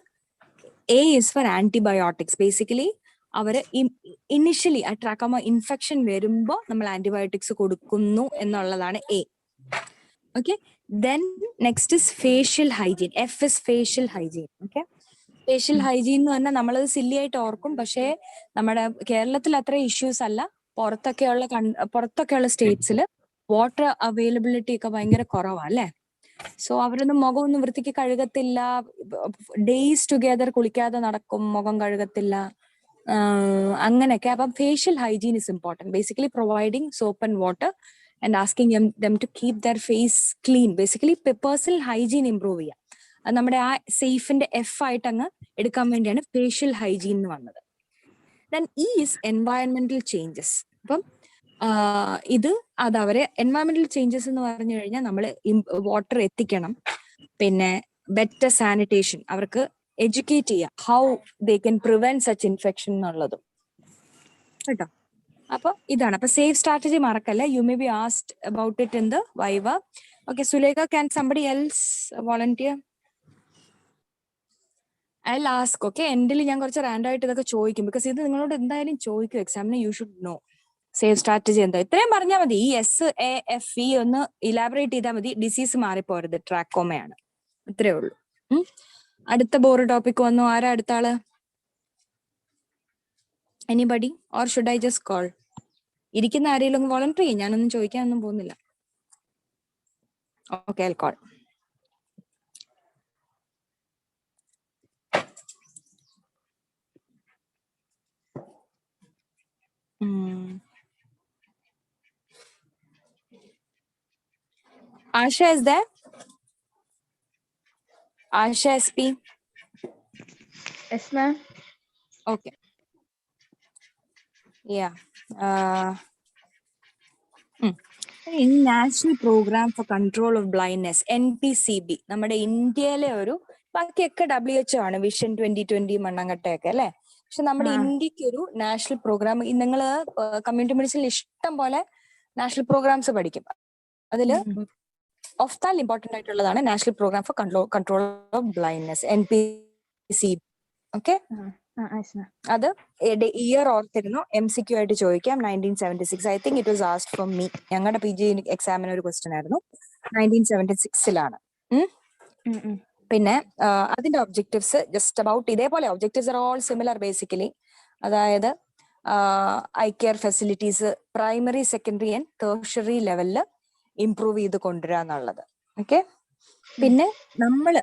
A is for antibiotics. Basically അവര് ഇനിഷ്യലി ആ ട്രാക്കോമ ഇൻഫെക്ഷൻ വരുമ്പോൾ നമ്മൾ ആന്റിബയോട്ടിക്സ് കൊടുക്കുന്നു എന്നുള്ളതാണ് A. Okay, then next is facial hygiene. F is facial hygiene. Okay, facial hygiene എന്ന് പറഞ്ഞാൽ നമ്മളത് സില്ലി ആയിട്ട് ഓർക്കും, പക്ഷേ നമ്മുടെ കേരളത്തിൽ അത്ര ഇഷ്യൂസ് അല്ല. പുറത്തൊക്കെയുള്ള സ്റ്റേറ്റ്സിൽ വാട്ടർ അവൈലബിലിറ്റി ഒക്കെ ഭയങ്കര കുറവാ അല്ലേ. സോ അവരൊന്നും മുഖമൊന്നും വൃത്തിക്ക് കഴുകത്തില്ല, ഡേയ്സ് ടുഗെദർ കുളിക്കാതെ നടക്കും, മുഖം കഴുകത്തില്ല. അങ്ങനെയൊക്കെ. അപ്പം facial hygiene is important. Basically providing soap and water and asking them to keep their face clean. Basically personal hygiene improve ചെയ്യുക. അത് നമ്മുടെ ആ സേഫിന്റെ എഫ് ആയിട്ട് അങ്ങ് എടുക്കാൻ വേണ്ടിയാണ് ഫേഷ്യൽ ഹൈജീൻ എന്ന് വന്നത്. Then is environmental changes. അപ്പം ഇത് അതവരെ എൻവയറമെന്റൽ ചേഞ്ചസ് എന്ന് പറഞ്ഞു കഴിഞ്ഞാൽ നമ്മൾ വാട്ടർ എത്തിക്കണം, പിന്നെ ബെറ്റർ സാനിറ്റേഷൻ, അവർക്ക് എഡ്യൂക്കേറ്റ് ചെയ്യുക how they can prevent such infection എന്നുള്ളതും കേട്ടോ. അപ്പൊ ഇതാണ്. അപ്പൊ സേഫ് സ്ട്രാറ്റജി മറക്കല്ല. You may be asked about it in the viva. Okay Sulekha, can somebody else volunteer? I will ask. Okay, എൻഡിൽ ഞാൻ കുറച്ച് റാൻഡായിട്ട് ഇതൊക്കെ ചോദിക്കും, ബിക്കോസ് ഇത് നിങ്ങളോട് എന്തായാലും ചോദിക്കും എക്സാമിന്. You should know safe strategy എന്താ. ഇത്രയും പറഞ്ഞാൽ മതി. ഈ SAFE ഒന്ന് ഇലാബറേറ്റ് ചെയ്താൽ മതി. ഡിസീസ് മാറിപ്പോരുത്, ട്രാക്കോമയാണ്. ഇത്രേ ഉള്ളൂ. അടുത്ത ബോറ് ടോപ്പിക് വന്നു. ആരാ അടുത്ത ആള്? Anybody or should I just call? ഇരിക്കുന്ന ആരെങ്കിലും ഒന്ന് വോളണ്ടറി ചെയ്യും. ഞാനൊന്നും ചോദിക്കാനൊന്നും പോകുന്നില്ല. Okay, I call. Asha is there? Asha SP? Yes, ma'am. Okay. Yeah. In National Program for Control of Blindness, NPCB, നമ്മുടെ ഇന്ത്യയിലെ ഒരു, ബാക്കിയൊക്കെ WHO ആണ്, വിഷൻ 2020 മണ്ണാങ്കട്ടയൊക്കെ അല്ലെ. പക്ഷെ നമ്മുടെ ഇന്ത്യക്ക് ഒരു നാഷണൽ പ്രോഗ്രാം, നിങ്ങൾ കമ്മ്യൂണിറ്റി മെഡിസിനിൽ ഇഷ്ടം പോലെ നാഷണൽ പ്രോഗ്രാംസ് പഠിക്കും. അതില് ഓഫ്താൽ ഇമ്പോർട്ടന്റ് ആയിട്ടുള്ളതാണ് national programme for control of blindness, NPCB. Okay, അത് ഇയർ ഓർത്തിരുന്നു. MCQ ആയിട്ട് ചോദിക്കാം. 1976. I think it was asked from me. ഞങ്ങളുടെ PG എക്സാമിന് ഒരു ക്വസ്റ്റ്യൻ ആയിരുന്നു. 1976 പിന്നെ അതിന്റെ ഒബ്ജക്റ്റീവ്സ് ജസ്റ്റ് അബൌട്ട് ഇതേപോലെ. Objectives are all similar basically. അതായത് eye care facilities primary, secondary and tertiary ലെവലില് ഇംപ്രൂവ് ചെയ്ത് കൊണ്ടുവരിക എന്നുള്ളത്. ഓക്കെ, പിന്നെ നമ്മള്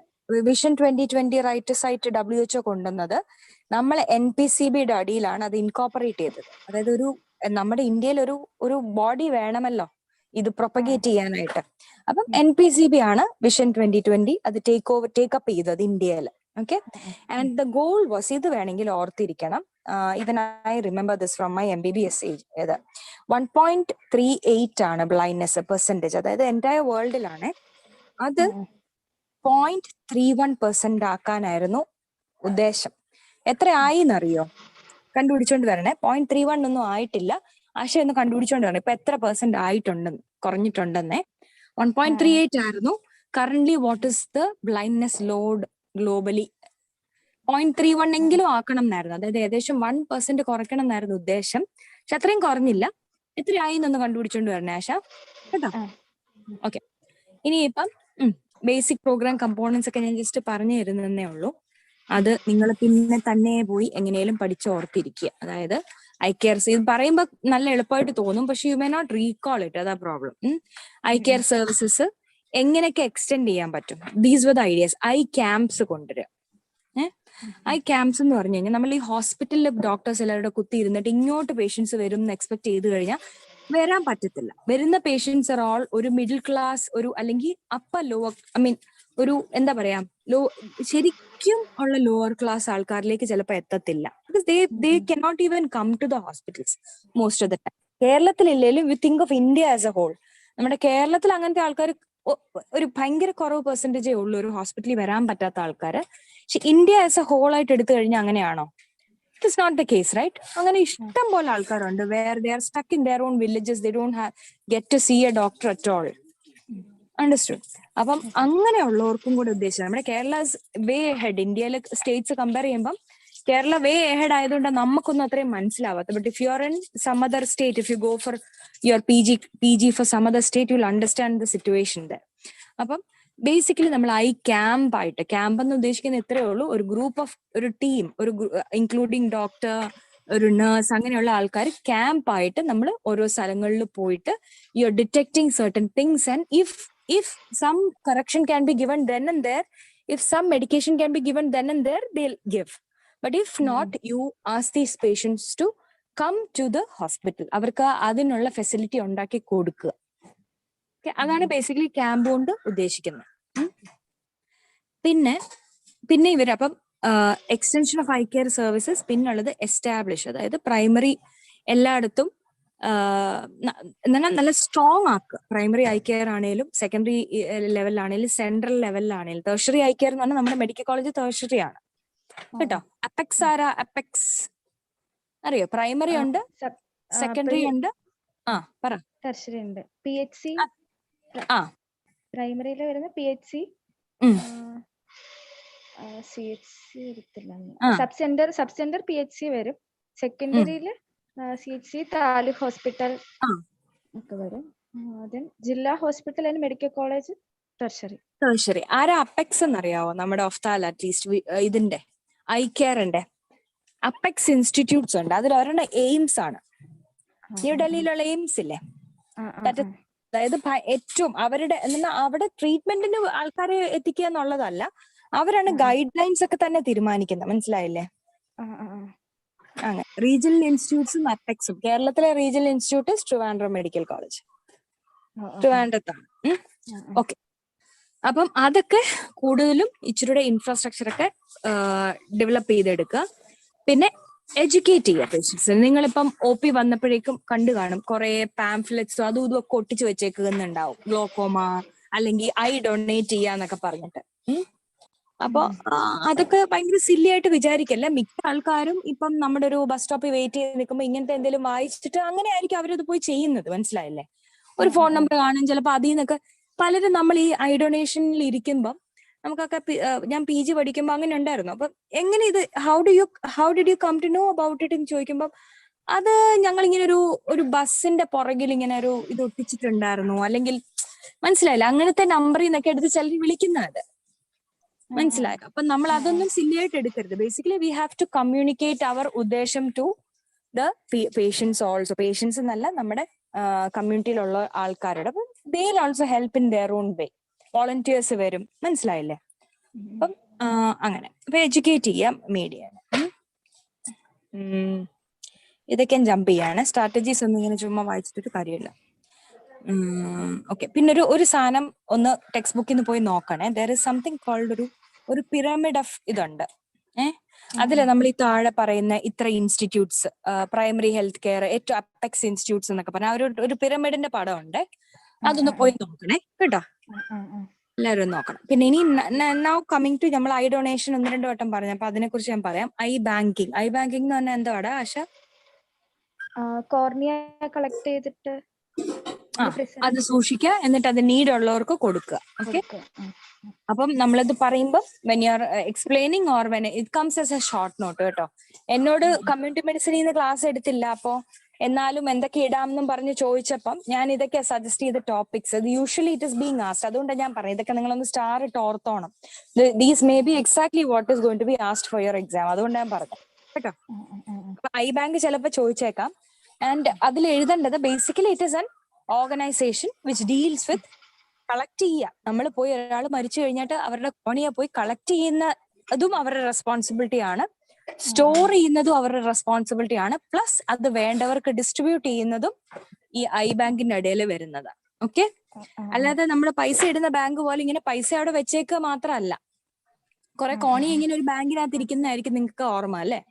വിഷൻ 2020 റൈറ്റസ് ആയിട്ട് WHO കൊണ്ടുവന്നത് നമ്മൾ NPCBയുടെ അടിയിലാണ് അത് ഇൻകോപ്പറേറ്റ് ചെയ്തത്. അതായത് നമ്മുടെ ഇന്ത്യയിൽ ഒരു ബോഡി വേണമല്ലോ ഇത് പ്രൊപ്പഗേറ്റ് ചെയ്യാനായിട്ട്. അപ്പം NPCB ആണ് വിഷൻ 2020 അത് ടേക്കപ്പ് ചെയ്തത് ഇന്ത്യയിൽ. Okay, and the goal was, ഇത് വേണമെങ്കിൽ ഓർത്തിരിക്കണം, even I remember this from my MBBS age. 1.38 ആണ് ബ്ലൈൻഡ്നെസ് പെർസെന്റേജ്. അതായത് എൻറ്റയർ വേൾഡിലാണ്. അത് 0.31% ആക്കാനായിരുന്നു ഉദ്ദേശം. എത്ര ആയി എന്നറിയോ? കണ്ടുപിടിച്ചോണ്ട് വരണേ. 0.31 ഒന്നും ആയിട്ടില്ല. ആശ ഒന്ന് കണ്ടുപിടിച്ചോണ്ട് വരണം ഇപ്പൊ എത്ര പെർസെന്റ് ആയിട്ടുണ്ടെന്ന്, കുറഞ്ഞിട്ടുണ്ടെന്നേ. 1.38 ആയിരുന്നു. Currently what is the blindness load globally? 0.31 എങ്കിലും ആക്കണം എന്നായിരുന്നു. അതായത് ഏകദേശം 1% കുറയ്ക്കണം എന്നായിരുന്നു ഉദ്ദേശം. പക്ഷെ അത്രയും കുറഞ്ഞില്ല. എത്രയായി എന്നൊന്ന് കണ്ടുപിടിച്ചോണ്ട് വരണേ ആശ, കേട്ടോ? ഓക്കെ, ഇനിയിപ്പം ബേസിക് പ്രോഗ്രാം കമ്പോണൻസ് ഒക്കെ ഞാൻ ജസ്റ്റ് പറഞ്ഞു തരുന്നതേ ഉള്ളൂ. അത് നിങ്ങൾ പിന്നെ തന്നെ പോയി എങ്ങനെയും പഠിച്ചോർത്തിരിക്കുക. അതായത് ഐ കെയർ, ഇത് പറയുമ്പോൾ നല്ല എളുപ്പമായിട്ട് തോന്നും, പക്ഷെ you may not recall it. അതാ പ്രോബ്ലം. ഐ കെയർ സർവീസസ് എങ്ങനെയൊക്കെ എക്സ്റ്റെൻഡ് ചെയ്യാൻ പറ്റും? These were the ideas. Eye camps കൊണ്ടുവരിക. ഐ ക്യാമ്പ്സ് എന്ന് പറഞ്ഞു കഴിഞ്ഞാൽ നമ്മൾ ഈ ഹോസ്പിറ്റലിൽ ഡോക്ടേഴ്സ് എല്ലാവരുടെ കുത്തി ഇരുന്നിട്ട് ഇങ്ങോട്ട് പേഷ്യൻസ് വരും എന്ന് എക്സ്പെക്ട് ചെയ്ത് കഴിഞ്ഞാൽ വരാൻ പറ്റത്തില്ല. വരുന്ന പേഷ്യൻസ് ആർ ഓൾ ഒരു മിഡിൽ ക്ലാസ്, ഒരു അല്ലെങ്കിൽ അപ്പർ ലോവർ, ഐ മീൻ ഒരു എന്താ പറയാ, ശരിക്കും ഉള്ള ലോവർ ക്ലാസ് ആൾക്കാരിലേക്ക് ചിലപ്പോൾ എത്തത്തില്ല. Because they cannot even come to the hospitals most of the time. കേരളത്തിലില്ലേലും you think of India as a whole. നമ്മുടെ കേരളത്തിൽ അങ്ങനത്തെ ആൾക്കാർ ഒരു ഭയങ്കര കുറവ് പെർസെന്റേജേ ഉള്ളൂ ഒരു ഹോസ്പിറ്റലിൽ വരാൻ പറ്റാത്ത ആൾക്കാർ. പക്ഷെ ഇന്ത്യ ആസ് എ ഹോൾ ആയിട്ട് എടുത്തു കഴിഞ്ഞാൽ അങ്ങനെയാണോ? It is not the case, right? അങ്ങനെ ഇഷ്ടം പോലെ ആൾക്കാരുണ്ട് where they are stuck in there on villages. They don't get to see a doctor at all. Understood? അപ്പം അങ്ങനെയുള്ളവർക്കും കൂടെ ഉദ്ദേശിച്ചത്. നമ്മുടെ കേരള വേ ഹെഡ്. ഇന്ത്യയിലെ സ്റ്റേറ്റ്സ് കമ്പയർ ചെയ്യുമ്പം കേരള വേ ഹെഡ് ആയതുകൊണ്ട് നമുക്കൊന്നും അത്രയും മനസ്സിലാവാത്ത. But if you are in some other state, if you go for your PG for some other state, you will understand the situation there. അപ്പം ബേസിക്കലി നമ്മൾ camp ആയിട്ട്, camp എന്ന് ഉദ്ദേശിക്കുന്നത് ഇത്രയേ ഉള്ളൂ, ഒരു ഗ്രൂപ്പ് ഓഫ്, ഒരു ടീം, ഒരു ഇൻക്ലൂഡിങ് ഡോക്ടർ, ഒരു നേഴ്സ്, അങ്ങനെയുള്ള ആൾക്കാർ ക്യാമ്പായിട്ട് നമ്മൾ ഓരോ സ്ഥലങ്ങളിൽ പോയിട്ട് you are detecting certain things. And if some correction can be given then and there, if some medication can be given then and there, they'll give. But if not, you ask these patients to come to the hospital. അവർക്ക് അതിനുള്ള facility ഉണ്ടാക്കി കൊടുക്കുക. അതാണ് basically camp കൊണ്ട് ഉദ്ദേശിക്കുന്നത്. പിന്നെ ഇവരപ്പം extension of eye care services, പിന്നുള്ളത് എസ്റ്റാബ്ലിഷ്, അതായത് പ്രൈമറി എല്ലായിടത്തും നല്ല സ്ട്രോങ് ആക്കുക. പ്രൈമറി ഐ കെയർ ആണെങ്കിലും സെക്കൻഡറി ലെവലിലാണെങ്കിലും സെൻട്രൽ ലെവലിലാണെങ്കിലും. ടേർഷറി ഐ കെയർ എന്ന് പറഞ്ഞാൽ നമ്മുടെ മെഡിക്കൽ കോളേജ് ടേർഷറി ആണ് കേട്ടോ. അപ്പെക്സ് ആരാ? അപ്പെക്സ് അറിയോ? പ്രൈമറി ഉണ്ട്, സെക്കൻഡറി ഉണ്ട്, പറ. ടർഷറി ഉണ്ട്, PHC. പ്രൈമറിയിൽ വരുന്ന PHC, CHC വരത്തില്ല. സബ് സെന്റർ PHC വരും. സെക്കൻഡറിയില് CHC, താലൂക്ക് ഹോസ്പിറ്റൽ ഒക്കെ വരും. ജില്ലാ ഹോസ്പിറ്റൽ ആൻഡ് മെഡിക്കൽ കോളേജ് ടർഷറി. ആരാ അപ്പെക്സ് എന്നറിയാവോ? നമ്മുടെ ഒഫ്താൽ അറ്റ്ലീസ്റ്റ് ഇതിന്റെ ഐ കെയറിന്റെ അപ്പെക്സ് ഇൻസ്റ്റിറ്റ്യൂട്ട്സ് ഉണ്ട്. അതിൽ ഒരെണ്ണം എയിംസ് ആണ്. ന്യൂഡൽഹിയിലുള്ള എയിംസ് ഇല്ലേ, അതായത് ഏറ്റവും അവരുടെ അവിടെ ട്രീറ്റ്മെന്റിന് ആൾക്കാരെ എത്തിക്കുക എന്നുള്ളതല്ല, അവരാണ് ഗൈഡ് ലൈൻസ് ഒക്കെ തന്നെ തീരുമാനിക്കുന്നത്. മനസ്സിലായില്ലേ? അങ്ങനെ റീജിയണൽ ഇൻസ്റ്റിറ്റ്യൂട്ട്സും അപ്പെക്സും. കേരളത്തിലെ regional institute Trivandrum medical college, ട്രിവാൻഡ്രത്താണ്. ഓക്കെ. അപ്പം അതൊക്കെ കൂടുതലും ഇച്ചിരിയുടെ ഇൻഫ്രാസ്ട്രക്ചർ ഒക്കെ ഡെവലപ്പ് ചെയ്തെടുക്കുക. പിന്നെ എഡ്യൂക്കേറ്റ് ചെയ്യുക പേഷ്യൻസ്. നിങ്ങളിപ്പം OP വന്നപ്പോഴേക്കും കണ്ടു കാണും കുറെ പാംഫ്ലെറ്റ്സും അതും ഇതും ഒക്കെ ഒട്ടിച്ചു വെച്ചേക്കുന്നുണ്ടാവും. ഗ്ലോക്കോമ അല്ലെങ്കിൽ ഐ ഡൊണേറ്റ് ചെയ്യാന്നൊക്കെ പറഞ്ഞിട്ട്. അപ്പൊ അതൊക്കെ ഭയങ്കര സില്ലി ആയിട്ട് വിചാരിക്കല്ല. മിക്ക ആൾക്കാരും ഇപ്പം നമ്മുടെ ഒരു ബസ് സ്റ്റോപ്പിൽ വെയിറ്റ് ചെയ്ത് നിൽക്കുമ്പോൾ ഇങ്ങനത്തെ എന്തെങ്കിലും വായിച്ചിട്ട് അങ്ങനെ ആയിരിക്കും അവരത് പോയി ചെയ്യുന്നത്. മനസ്സിലായില്ലേ? ഒരു ഫോൺ നമ്പർ കാണും ചിലപ്പോൾ. അതിൽ നിന്നൊക്കെ പലരും നമ്മൾ ഈ ഐ ഡൊണേഷനിൽ ഇരിക്കുമ്പം നമുക്കൊക്കെ ഞാൻ PG പഠിക്കുമ്പോൾ അങ്ങനെ ഉണ്ടായിരുന്നു. അപ്പൊ എങ്ങനെ ഇത് how did you come to know about it എന്ന് ചോദിക്കുമ്പോൾ അത് ഞങ്ങൾ ഇങ്ങനെ ഒരു ബസ്സിന്റെ പുറകിൽ ഇങ്ങനെ ഒരു ഇത് ഒട്ടിച്ചിട്ടുണ്ടായിരുന്നു, അല്ലെങ്കിൽ മനസ്സിലായില്ല, അങ്ങനത്തെ നമ്പറിൽ നിന്നൊക്കെ എടുത്ത് ചിലർ വിളിക്കുന്നത്. മനസ്സിലായോ? അപ്പൊ നമ്മൾ അതൊന്നും സില്ലിയായിട്ട് എടുക്കരുത്. Basically we have to communicate അവർ ഉദ്ദേശം to the patients also. Patients എന്നല്ല, നമ്മുടെ കമ്മ്യൂണിറ്റിയിലുള്ള ആൾക്കാരുടെ. അപ്പം they will also help in there own way. Volunteers വരും. മനസ്സിലായില്ലേ? അപ്പം അങ്ങനെ അപ്പൊ എഡ്യൂക്കേറ്റ് ചെയ്യാം മീഡിയ. ഇതൊക്കെ ജമ്പ് ചെയ്യാണ്. സ്ട്രാറ്റജീസ് ഒന്നും ഇങ്ങനെ ചുമ്മാ വായിച്ചിട്ടൊരു കാര്യമില്ല. ഓക്കെ. പിന്നെ ഒരു സാധനം ഒന്ന് ടെക്സ്റ്റ് ബുക്കിൽ നിന്ന് പോയി നോക്കണേ. ദർ ഇസ് സംതിങ് കോൾഡ് ഒരു പിരമിഡ് ഓഫ് ഇതുണ്ട്. അതില് നമ്മൾ ഈ താഴെ പറയുന്ന ഇത്ര ഇൻസ്റ്റിറ്റ്യൂട്ട്സ്, പ്രൈമറി ഹെൽത്ത് കെയർ, ഏറ്റവും അപ്പെക്സ് ഇൻസ്റ്റിറ്റ്യൂട്ട്സ് എന്നൊക്കെ പറഞ്ഞാൽ ഒരു പിരമിഡിന്റെ പടം ഉണ്ട്. അതൊന്ന് പോയി നോക്കണേ കേട്ടോ. എല്ലാവരും നോക്കണം. പിന്നെ ഇനി നൗ കമ്മിങ് ടു നമ്മൾ ഐ ഡൊണേഷൻ 1-2 വട്ടം പറഞ്ഞു. അപ്പൊ അതിനെ കുറിച്ച് ഞാൻ പറയാം. ഐ ബാങ്കിങ് എന്ന് പറഞ്ഞാൽ എന്താടാ ആശ? കോർണിയ കളക്ട് ചെയ്തിട്ട് അത് സൂക്ഷിക്കുക, എന്നിട്ട് അത് നീഡ് ഉള്ളവർക്ക് കൊടുക്കുക. ഓക്കെ. അപ്പം നമ്മളത് പറയുമ്പോൾ when you are explaining or when it comes as A short note കേട്ടോ. എന്നോട് കമ്മ്യൂണിറ്റി മെഡിസിനിൽ നിന്ന് ക്ലാസ് എടുത്തില്ല, അപ്പോ എന്നാലും എന്തൊക്കെ ഇടാമെന്നും പറഞ്ഞ് ചോദിച്ചപ്പം ഞാൻ ഇതൊക്കെ സജസ്റ്റ് ചെയ്ത ടോപ്പിക്സ്. ഇത് usually it is being asked. അതുകൊണ്ട് ഞാൻ പറയും ഇതൊക്കെ നിങ്ങളൊന്ന് സ്റ്റാർ ഇട്ട് ഓർത്തോണം. These may be exactly what is going to be asked for your exam. അതുകൊണ്ട് ഞാൻ പറഞ്ഞു കേട്ടോ. അപ്പൊ ഐ ബാങ്ക് ചിലപ്പോൾ ചോദിച്ചേക്കാം. ആൻഡ് അതിൽ എഴുതേണ്ടത് basically it is an organisation which deals with collect ചെയ്യുക. നമ്മൾ പോയി ഒരാൾ മരിച്ചു കഴിഞ്ഞിട്ട് അവരുടെ കോണിയെ പോയി കളക്ട് ചെയ്യുന്നതും അവരുടെ റെസ്പോൺസിബിലിറ്റി ആണ്. സ്റ്റോർ ചെയ്യുന്നതും അവരുടെ റെസ്പോൺസിബിലിറ്റി ആണ്. പ്ലസ് അത് വേണ്ടവർക്ക് ഡിസ്ട്രിബ്യൂട്ട് ചെയ്യുന്നതും ഈ ഐ ബാങ്കിന്റെ ഇടയിൽ വരുന്നതാണ്. ഓക്കെ. അല്ലാതെ നമ്മൾ പൈസ ഇടുന്ന ബാങ്ക് പോലെ ഇങ്ങനെ പൈസ അവിടെ വെച്ചേക്കുക മാത്രമല്ല. കുറെ കോണി ഇങ്ങനെ ഒരു ബാങ്കിനകത്ത് ഇരിക്കുന്നതായിരിക്കും നിങ്ങൾക്ക് ഓർമ്മ അല്ലേ?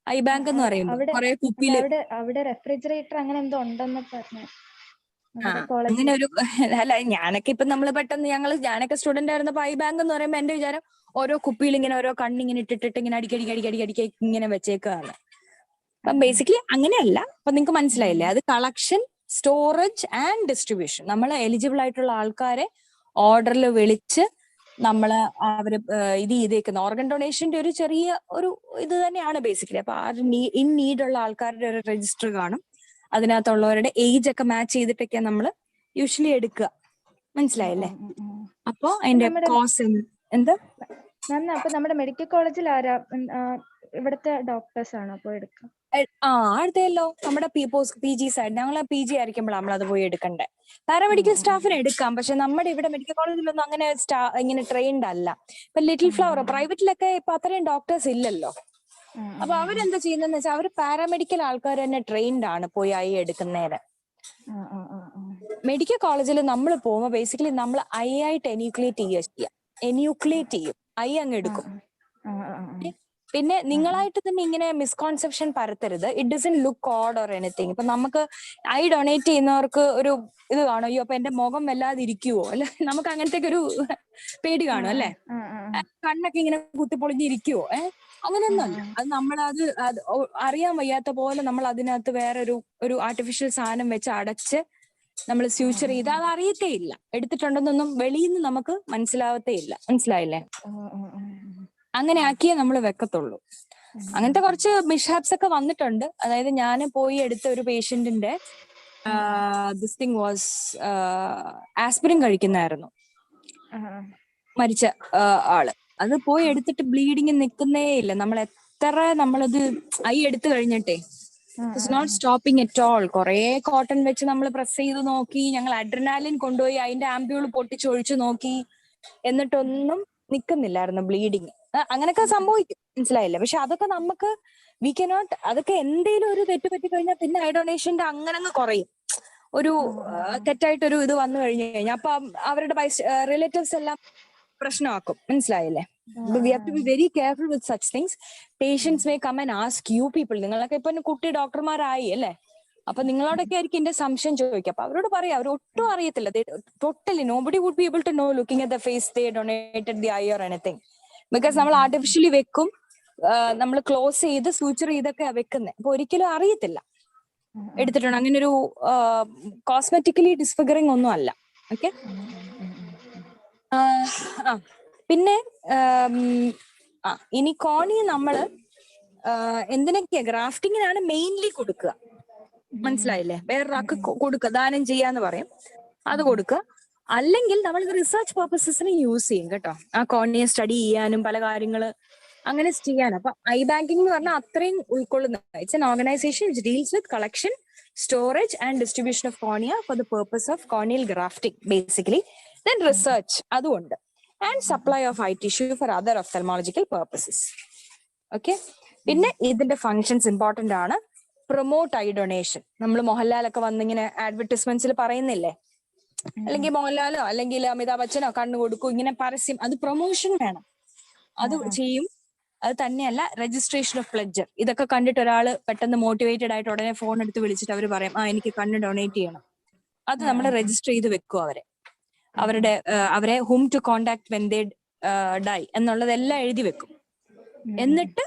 ഐ ബാങ്ക് എന്ന് പറയുമ്പോൾ കുറെ കുപ്പിയില് അവിടെ റെഫ്രിജറേറ്റർ അങ്ങനെ എന്തോ ഉണ്ടെന്ന് പറഞ്ഞു. അങ്ങനെ ഒരു അല്ല, ഞാനൊക്കെ ഇപ്പൊ നമ്മള് പെട്ടെന്ന് ഞാനൊക്കെ സ്റ്റുഡന്റ് ആയിരുന്നപ്പോ ഐ ബാങ്ക് എന്ന് പറയുമ്പോ എന്റെ വിചാരം ഓരോ കുപ്പിയിൽ ഇങ്ങനെ ഓരോ കണ്ണിങ്ങനെ ഇട്ടിട്ട് ഇങ്ങനെ അടിക്കടി ഇങ്ങനെ വെച്ചേക്കാണ്. അപ്പം ബേസിക്കലി അങ്ങനെയല്ല. അപ്പൊ നിങ്ങൾക്ക് മനസ്സിലായില്ലേ? അത് കളക്ഷൻ, സ്റ്റോറേജ് ആൻഡ് ഡിസ്ട്രിബ്യൂഷൻ. നമ്മൾ എലിജിബിൾ ആയിട്ടുള്ള ആൾക്കാരെ ഓർഡറിൽ വിളിച്ച് നമ്മള് അവര് ഇത് ചെയ്തേക്കുന്ന ഓർഗൻ ഡൊണേഷന്റെ ഒരു ചെറിയ ഒരു ഇത് തന്നെയാണ് ബേസിക്കലി. അപ്പൊ ആ ഇൻ നീഡ് ഉള്ള ആൾക്കാരുടെ ഒരു രജിസ്റ്റർ കാണും. അതിനകത്തുള്ളവരുടെ ഏജ് ഒക്കെ മാച്ച് ചെയ്തിട്ടൊക്കെ നമ്മൾ യൂഷ്വലി എടുക്കുക. മനസ്സിലായില്ലേ? അപ്പോ അതിന്റെ കോസ്റ്റ് എന്താ? അപ്പൊ നമ്മുടെ മെഡിക്കൽ കോളേജിൽ ആരാ ഇവിടുത്തെ ഡോക്ടേഴ്സ് ആണോ പോയി എടുക്കുക? അടുത്തല്ലോ നമ്മുടെ PG സൈഡ്. ഞങ്ങൾ PG ആയിരിക്കുമ്പോഴാണ് നമ്മൾ അത് പോയി എടുക്കണ്ടേ. പാരാമെഡിക്കൽ സ്റ്റാഫിന് എടുക്കാം, പക്ഷെ നമ്മുടെ ഇവിടെ മെഡിക്കൽ കോളേജിലൊന്നും അങ്ങനെ ഇങ്ങനെ ട്രെയിൻഡ് അല്ല. ഇപ്പൊ ലിറ്റിൽ ഫ്ലവർ പ്രൈവറ്റിലൊക്കെ ഇപ്പൊ അത്രയും ഡോക്ടേഴ്സ് ഇല്ലല്ലോ. അപ്പൊ അവരെന്താ ചെയ്യുന്നതെന്ന് വെച്ചാൽ അവർ പാരാമെഡിക്കൽ ആൾക്കാർ തന്നെ ട്രെയിൻഡ് ആണ് പോയി ഐ എടുക്കുന്നേരം. മെഡിക്കൽ കോളേജിൽ നമ്മൾ പോകുമ്പോൾ ബേസിക്കലി നമ്മൾ ഐ ആയിട്ട് എന്യൂക്ലിയേറ്റ് ചെയ്യും, ഐ അങ്ങ് എടുക്കും. പിന്നെ നിങ്ങളായിട്ട് തന്നെ ഇങ്ങനെ മിസ്കോൺസെപ്ഷൻ പരത്തരുത്. It doesn't look odd or anything. ഇപ്പൊ നമുക്ക് ഐ ഡൊണേറ്റ് ചെയ്യുന്നവർക്ക് ഒരു ഇത് കാണും, അയ്യോ അപ്പൊ എന്റെ മുഖം വല്ലാതെ ഇരിക്കുവോ അല്ലെ, നമുക്ക് അങ്ങനത്തെ ഒരു പേടി കാണും അല്ലെ, കണ്ണൊക്കെ ഇങ്ങനെ കുത്തിപ്പൊളിഞ്ഞിരിക്കുവോ. അങ്ങനെയൊന്നുമല്ല. അത് നമ്മളത് അറിയാൻ വയ്യാത്ത പോലെ നമ്മൾ അതിനകത്ത് വേറൊരു ആർട്ടിഫിഷ്യൽ സാധനം വെച്ച് അടച്ച് നമ്മൾ സ്യൂച്ചർ ചെയ്ത് അത് അറിയത്തേ ഇല്ല. എടുത്തിട്ടുണ്ടെന്നൊന്നും വെളിയിൽ നിന്ന് നമുക്ക് മനസ്സിലാവത്തേ ഇല്ല. മനസ്സിലായില്ലേ? അങ്ങനെ ആക്കിയേ നമ്മൾ വെക്കത്തുള്ളൂ. അങ്ങനത്തെ കുറച്ച് മിസ്ഹാപ്സ് ഒക്കെ വന്നിട്ടുണ്ട്. അതായത് ഞാൻ പോയി എടുത്ത ഒരു പേഷ്യന്റിന്റെ ദിസ് തിങ് വാസ് ആസ്പിരിൻ കഴിക്കുന്നായിരുന്നു മരിച്ച ആള്. അത് പോയി എടുത്തിട്ട് ബ്ലീഡിങ് നിൽക്കുന്നേ ഇല്ല. നമ്മളത് ഐ എടുത്തു കഴിഞ്ഞിട്ടേ it's not stopping at all. കുറെ കോട്ടൺ വെച്ച് നമ്മൾ പ്രസ് ചെയ്ത് നോക്കി, ഞങ്ങൾ അഡ്രിനാലിൻ കൊണ്ടുപോയി അതിന്റെ ആംബ്യൂൾ പൊട്ടിച്ചൊഴിച്ചു നോക്കി, എന്നിട്ടൊന്നും നിൽക്കുന്നില്ലായിരുന്നു ബ്ലീഡിങ്. അങ്ങനെയൊക്കെ സംഭവിക്കും, മനസ്സിലായില്ലേ? പക്ഷെ അതൊക്കെ നമുക്ക് വി കനോട്ട്, അതൊക്കെ എന്തെങ്കിലും ഒരു തെറ്റ് പറ്റി കഴിഞ്ഞാൽ പിന്നെ ഐ ഡൊണേഷന്റെ അങ്ങനെ കുറയും. ഒരു തെറ്റായിട്ടൊരു ഇത് വന്നു കഴിഞ്ഞു കഴിഞ്ഞാൽ അപ്പൊ അവരുടെ റിലേറ്റീവ്സ് എല്ലാം പ്രശ്നമാക്കും, മനസ്സിലായില്ലേ? We have to be very careful with such things. Patients may come and ask you people. നിങ്ങളൊക്കെ ഇപ്പൊ കുട്ടി ഡോക്ടർമാരായി അല്ലേ, അപ്പൊ നിങ്ങളോടൊക്കെ ആയിരിക്കും എന്റെ സംശയം ചോദിക്കുക. അപ്പൊ അവരോട് പറയാം, അവർ ഒട്ടും അറിയത്തില്ല. Totally nobody would be able to know looking at the face they donated the eye or anything. Because നമ്മൾ ആർട്ടിഫിഷ്യലി വെക്കും, നമ്മൾ ക്ലോസ് ചെയ്ത് സൂച്ചർ ചെയ്തൊക്കെ വെക്കുന്നത്. അപ്പൊ ഒരിക്കലും അറിയത്തില്ല എടുത്തിട്ടുണ്ട്. അങ്ങനെ ഒരു കോസ്മെറ്റിക്കലി ഡിസ്ഫിഗറിങ് ഒന്നും അല്ല. ഓക്കെ. പിന്നെ ഇനി കോണി നമ്മള് എന്തിനൊക്കെയാ ഗ്രാഫ്റ്റിങ്ങിനാണ് മെയിൻലി കൊടുക്കുക, മനസ്സിലായില്ലേ? വേറൊരാൾക്ക് കൊടുക്കുക, ദാനം ചെയ്യാന്ന് പറയും, അത് കൊടുക്കുക. അല്ലെങ്കിൽ നമ്മൾ ഇത് റിസർച്ച് പർപ്പസസിന് യൂസ് ചെയ്യും കേട്ടോ. ആ കോണിയെ സ്റ്റഡി ചെയ്യാനും പല കാര്യങ്ങള് അങ്ങനെ ചെയ്യാനും. അപ്പൊ ഐ ബാങ്കിങ് എന്ന് പറഞ്ഞാൽ അത്രയും ഉൾക്കൊള്ളുന്ന, it's an organisation which deals with collection, storage and distribution of cornea for the purpose of corneal grafting basically. Then research അതുകൊണ്ട്, and supply of eye tissue for other ophthalmological purposes. Okay. പിന്നെ ഇതിന്റെ functions important ആണ്. Promote eye donation. നമ്മൾ മോഹൻലാലൊക്കെ വന്നിങ്ങനെ അഡ്വർടൈസ്മെന്റ്സിൽ പറയുന്നില്ലേ, അല്ലെങ്കിൽ മോഹൻലാലോ അല്ലെങ്കിൽ അമിതാഭ് ബച്ചനോ കണ്ണു കൊടുക്കൂ, ഇങ്ങനെ പരസ്യം, അത് പ്രൊമോഷൻ വേണം, അത് ചെയ്യും. അത് തന്നെയല്ല രജിസ്ട്രേഷൻ ഓഫ് പ്ലെഡ്ജർ. ഇതൊക്കെ കണ്ടിട്ട് ഒരാൾ പെട്ടെന്ന് മോട്ടിവേറ്റഡ് ആയിട്ട് ഉടനെ ഫോൺ എടുത്ത് വിളിച്ചിട്ട് അവർ പറയും, എനിക്ക് കണ്ണ് ഡൊണേറ്റ് ചെയ്യണം. അത് നമ്മൾ രജിസ്റ്റർ ചെയ്ത് വെക്കും. അവരെ whom to contact when they die എന്നുള്ളതെല്ലാം എഴുതി വെക്കും. എന്നിട്ട്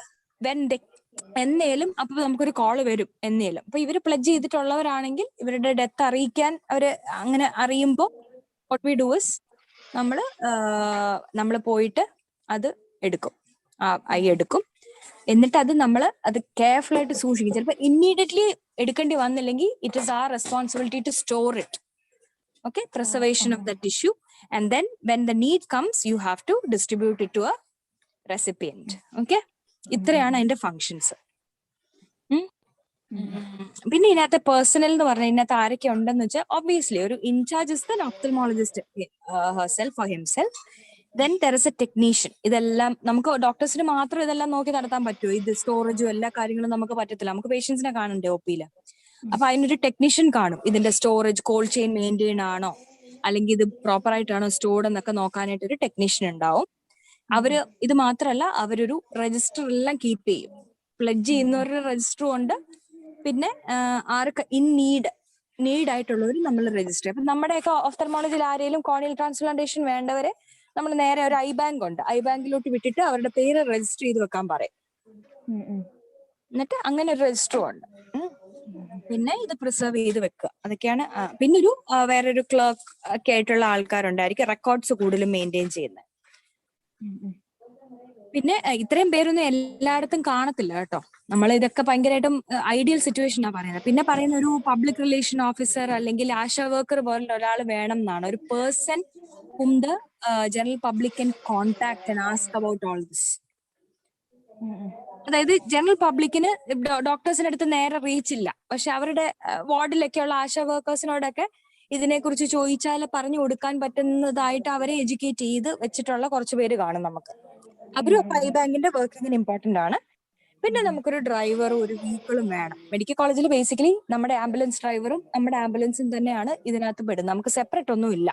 എന്നേലും അപ്പൊ നമുക്കൊരു കോള് വരും എന്നേലും. അപ്പൊ ഇവര് പ്ലെഡ്ജ് ചെയ്തിട്ടുള്ളവരാണെങ്കിൽ ഇവരുടെ ഡെത്ത് അറിയിക്കാൻ അവര് അങ്ങനെ അറിയുമ്പോൾ വാട്ട് വി ഡു ഇസ് നമ്മള് പോയിട്ട് അത് എടുക്കും, ഐ എടുക്കും. എന്നിട്ട് അത് കെയർഫുൾ ആയിട്ട് സൂക്ഷിക്കും. ചിലപ്പോൾ ഇമ്മീഡിയറ്റ്ലി എടുക്കേണ്ടി വന്നില്ലെങ്കിൽ it is our responsibility to store it. Okay, preservation of the tissue, and then when the need comes you have to distribute it to a recipient. Okay, ഇത്രയാണ് അതിന്റെ ഫങ്ഷൻസ്. പിന്നെ ഇതിനകത്ത് പേഴ്സണൽ എന്ന് പറഞ്ഞാൽ ഇതിനകത്ത് ആരൊക്കെ ഉണ്ടെന്ന് വെച്ചാൽ ഒബ്വിയസ്ലി ഒരു in charge is the ophthalmologist herself or himself. Then there is a technician. ഇതെല്ലാം നമുക്ക് ഡോക്ടേഴ്സിന് മാത്രം ഇതെല്ലാം നോക്കി നടത്താൻ പറ്റുമോ? ഇത് സ്റ്റോറേജും എല്ലാ കാര്യങ്ങളും നമുക്ക് പറ്റത്തില്ല. നമുക്ക് പേഷ്യൻസിനെ കാണണ്ടേ ഒപിയില്. അപ്പൊ അതിനൊരു ടെക്നീഷ്യൻ കാണും. ഇതിന്റെ സ്റ്റോറേജ് കോൾഡ് ചെയിൻ മെയിൻറ്റെയിൻ ആണോ, അല്ലെങ്കിൽ ഇത് പ്രോപ്പർ ആയിട്ടാണോ സ്റ്റോർഡ് എന്നൊക്കെ നോക്കാനായിട്ട് ഒരു ടെക്നീഷ്യൻ ഉണ്ടാവും. ഇത് മാത്രമല്ല, അവരൊരു രജിസ്റ്റർ എല്ലാം കീപ്പ് ചെയ്യും. പ്ലെഡ്ജ് ചെയ്യുന്നവരുടെ രജിസ്റ്ററും ഉണ്ട്. പിന്നെ ആർക്ക് നീഡ് ആയിട്ടുള്ളവർ നമ്മൾ രജിസ്റ്റർ ചെയ്യും. അപ്പൊ നമ്മുടെയൊക്കെ ഓഫ്തൽമോളജിയിൽ ആരെങ്കിലും കോണിയൽ ട്രാൻസ്പ്ലാന്റേഷൻ വേണ്ടവരെ നമ്മൾ നേരെ ഒരു ഐ ബാങ്ക് ഉണ്ട്, ഐ ബാങ്കിലോട്ട് വിട്ടിട്ട് അവരുടെ പേര് രജിസ്റ്റർ ചെയ്ത് വെക്കാൻ പറയും. എന്നിട്ട് അങ്ങനെ ഒരു രജിസ്റ്ററും ഉണ്ട്. പിന്നെ ഇത് പ്രിസർവ് ചെയ്ത് വെക്കുക, അതൊക്കെയാണ്. പിന്നെ വേറൊരു ക്ലർക്ക് ഒക്കെ ആയിട്ടുള്ള ആൾക്കാരുണ്ടായിരിക്കും, റെക്കോർഡ്സ് കൂടുതലും മെയിൻറ്റെയിൻ ചെയ്യുന്നത്. പിന്നെ ഇത്രയും പേരൊന്നും എല്ലായിടത്തും കാണത്തില്ല കേട്ടോ. നമ്മൾ ഇതൊക്കെ ഭയങ്കരമായിട്ടും ഐഡിയൽ സിറ്റുവേഷനാണ് പറയുന്നത്. പിന്നെ പറയുന്ന ഒരു പബ്ലിക് റിലേഷൻ ഓഫീസർ അല്ലെങ്കിൽ ആശാ വർക്കർ പോലുള്ള ഒരാൾ വേണം എന്നാണ്. ഒരു person whom the general public can contact and ask about all this. അതായത് ജനറൽ പബ്ലിക്കിന് ഡോക്ടേഴ്സിന്റെ അടുത്ത് നേരെ റീച്ച് ഇല്ല, പക്ഷെ അവരുടെ വാർഡിലൊക്കെയുള്ള ആശാ വർക്കേഴ്സിനോടൊക്കെ ഇതിനെക്കുറിച്ച് ചോദിച്ചാൽ പറഞ്ഞു കൊടുക്കാൻ പറ്റുന്നതായിട്ട് അവരെ എഡ്യൂക്കേറ്റ് ചെയ്ത് വെച്ചിട്ടുള്ള കുറച്ച് പേര് കാണും നമുക്ക്. അവരും ഐ ബാങ്കിന്റെ വർക്കിങ്ങിന് ഇമ്പോർട്ടന്റ് ആണ്. പിന്നെ നമുക്കൊരു ഡ്രൈവറും ഒരു വെഹിക്കിളും വേണം. മെഡിക്കൽ കോളേജിൽ ബേസിക്കലി നമ്മുടെ ആംബുലൻസ് ഡ്രൈവറും നമ്മുടെ ആംബുലൻസും തന്നെയാണ് ഇതിനകത്ത് പെടുന്നത്. നമുക്ക് സെപ്പറേറ്റ് ഒന്നും ഇല്ല.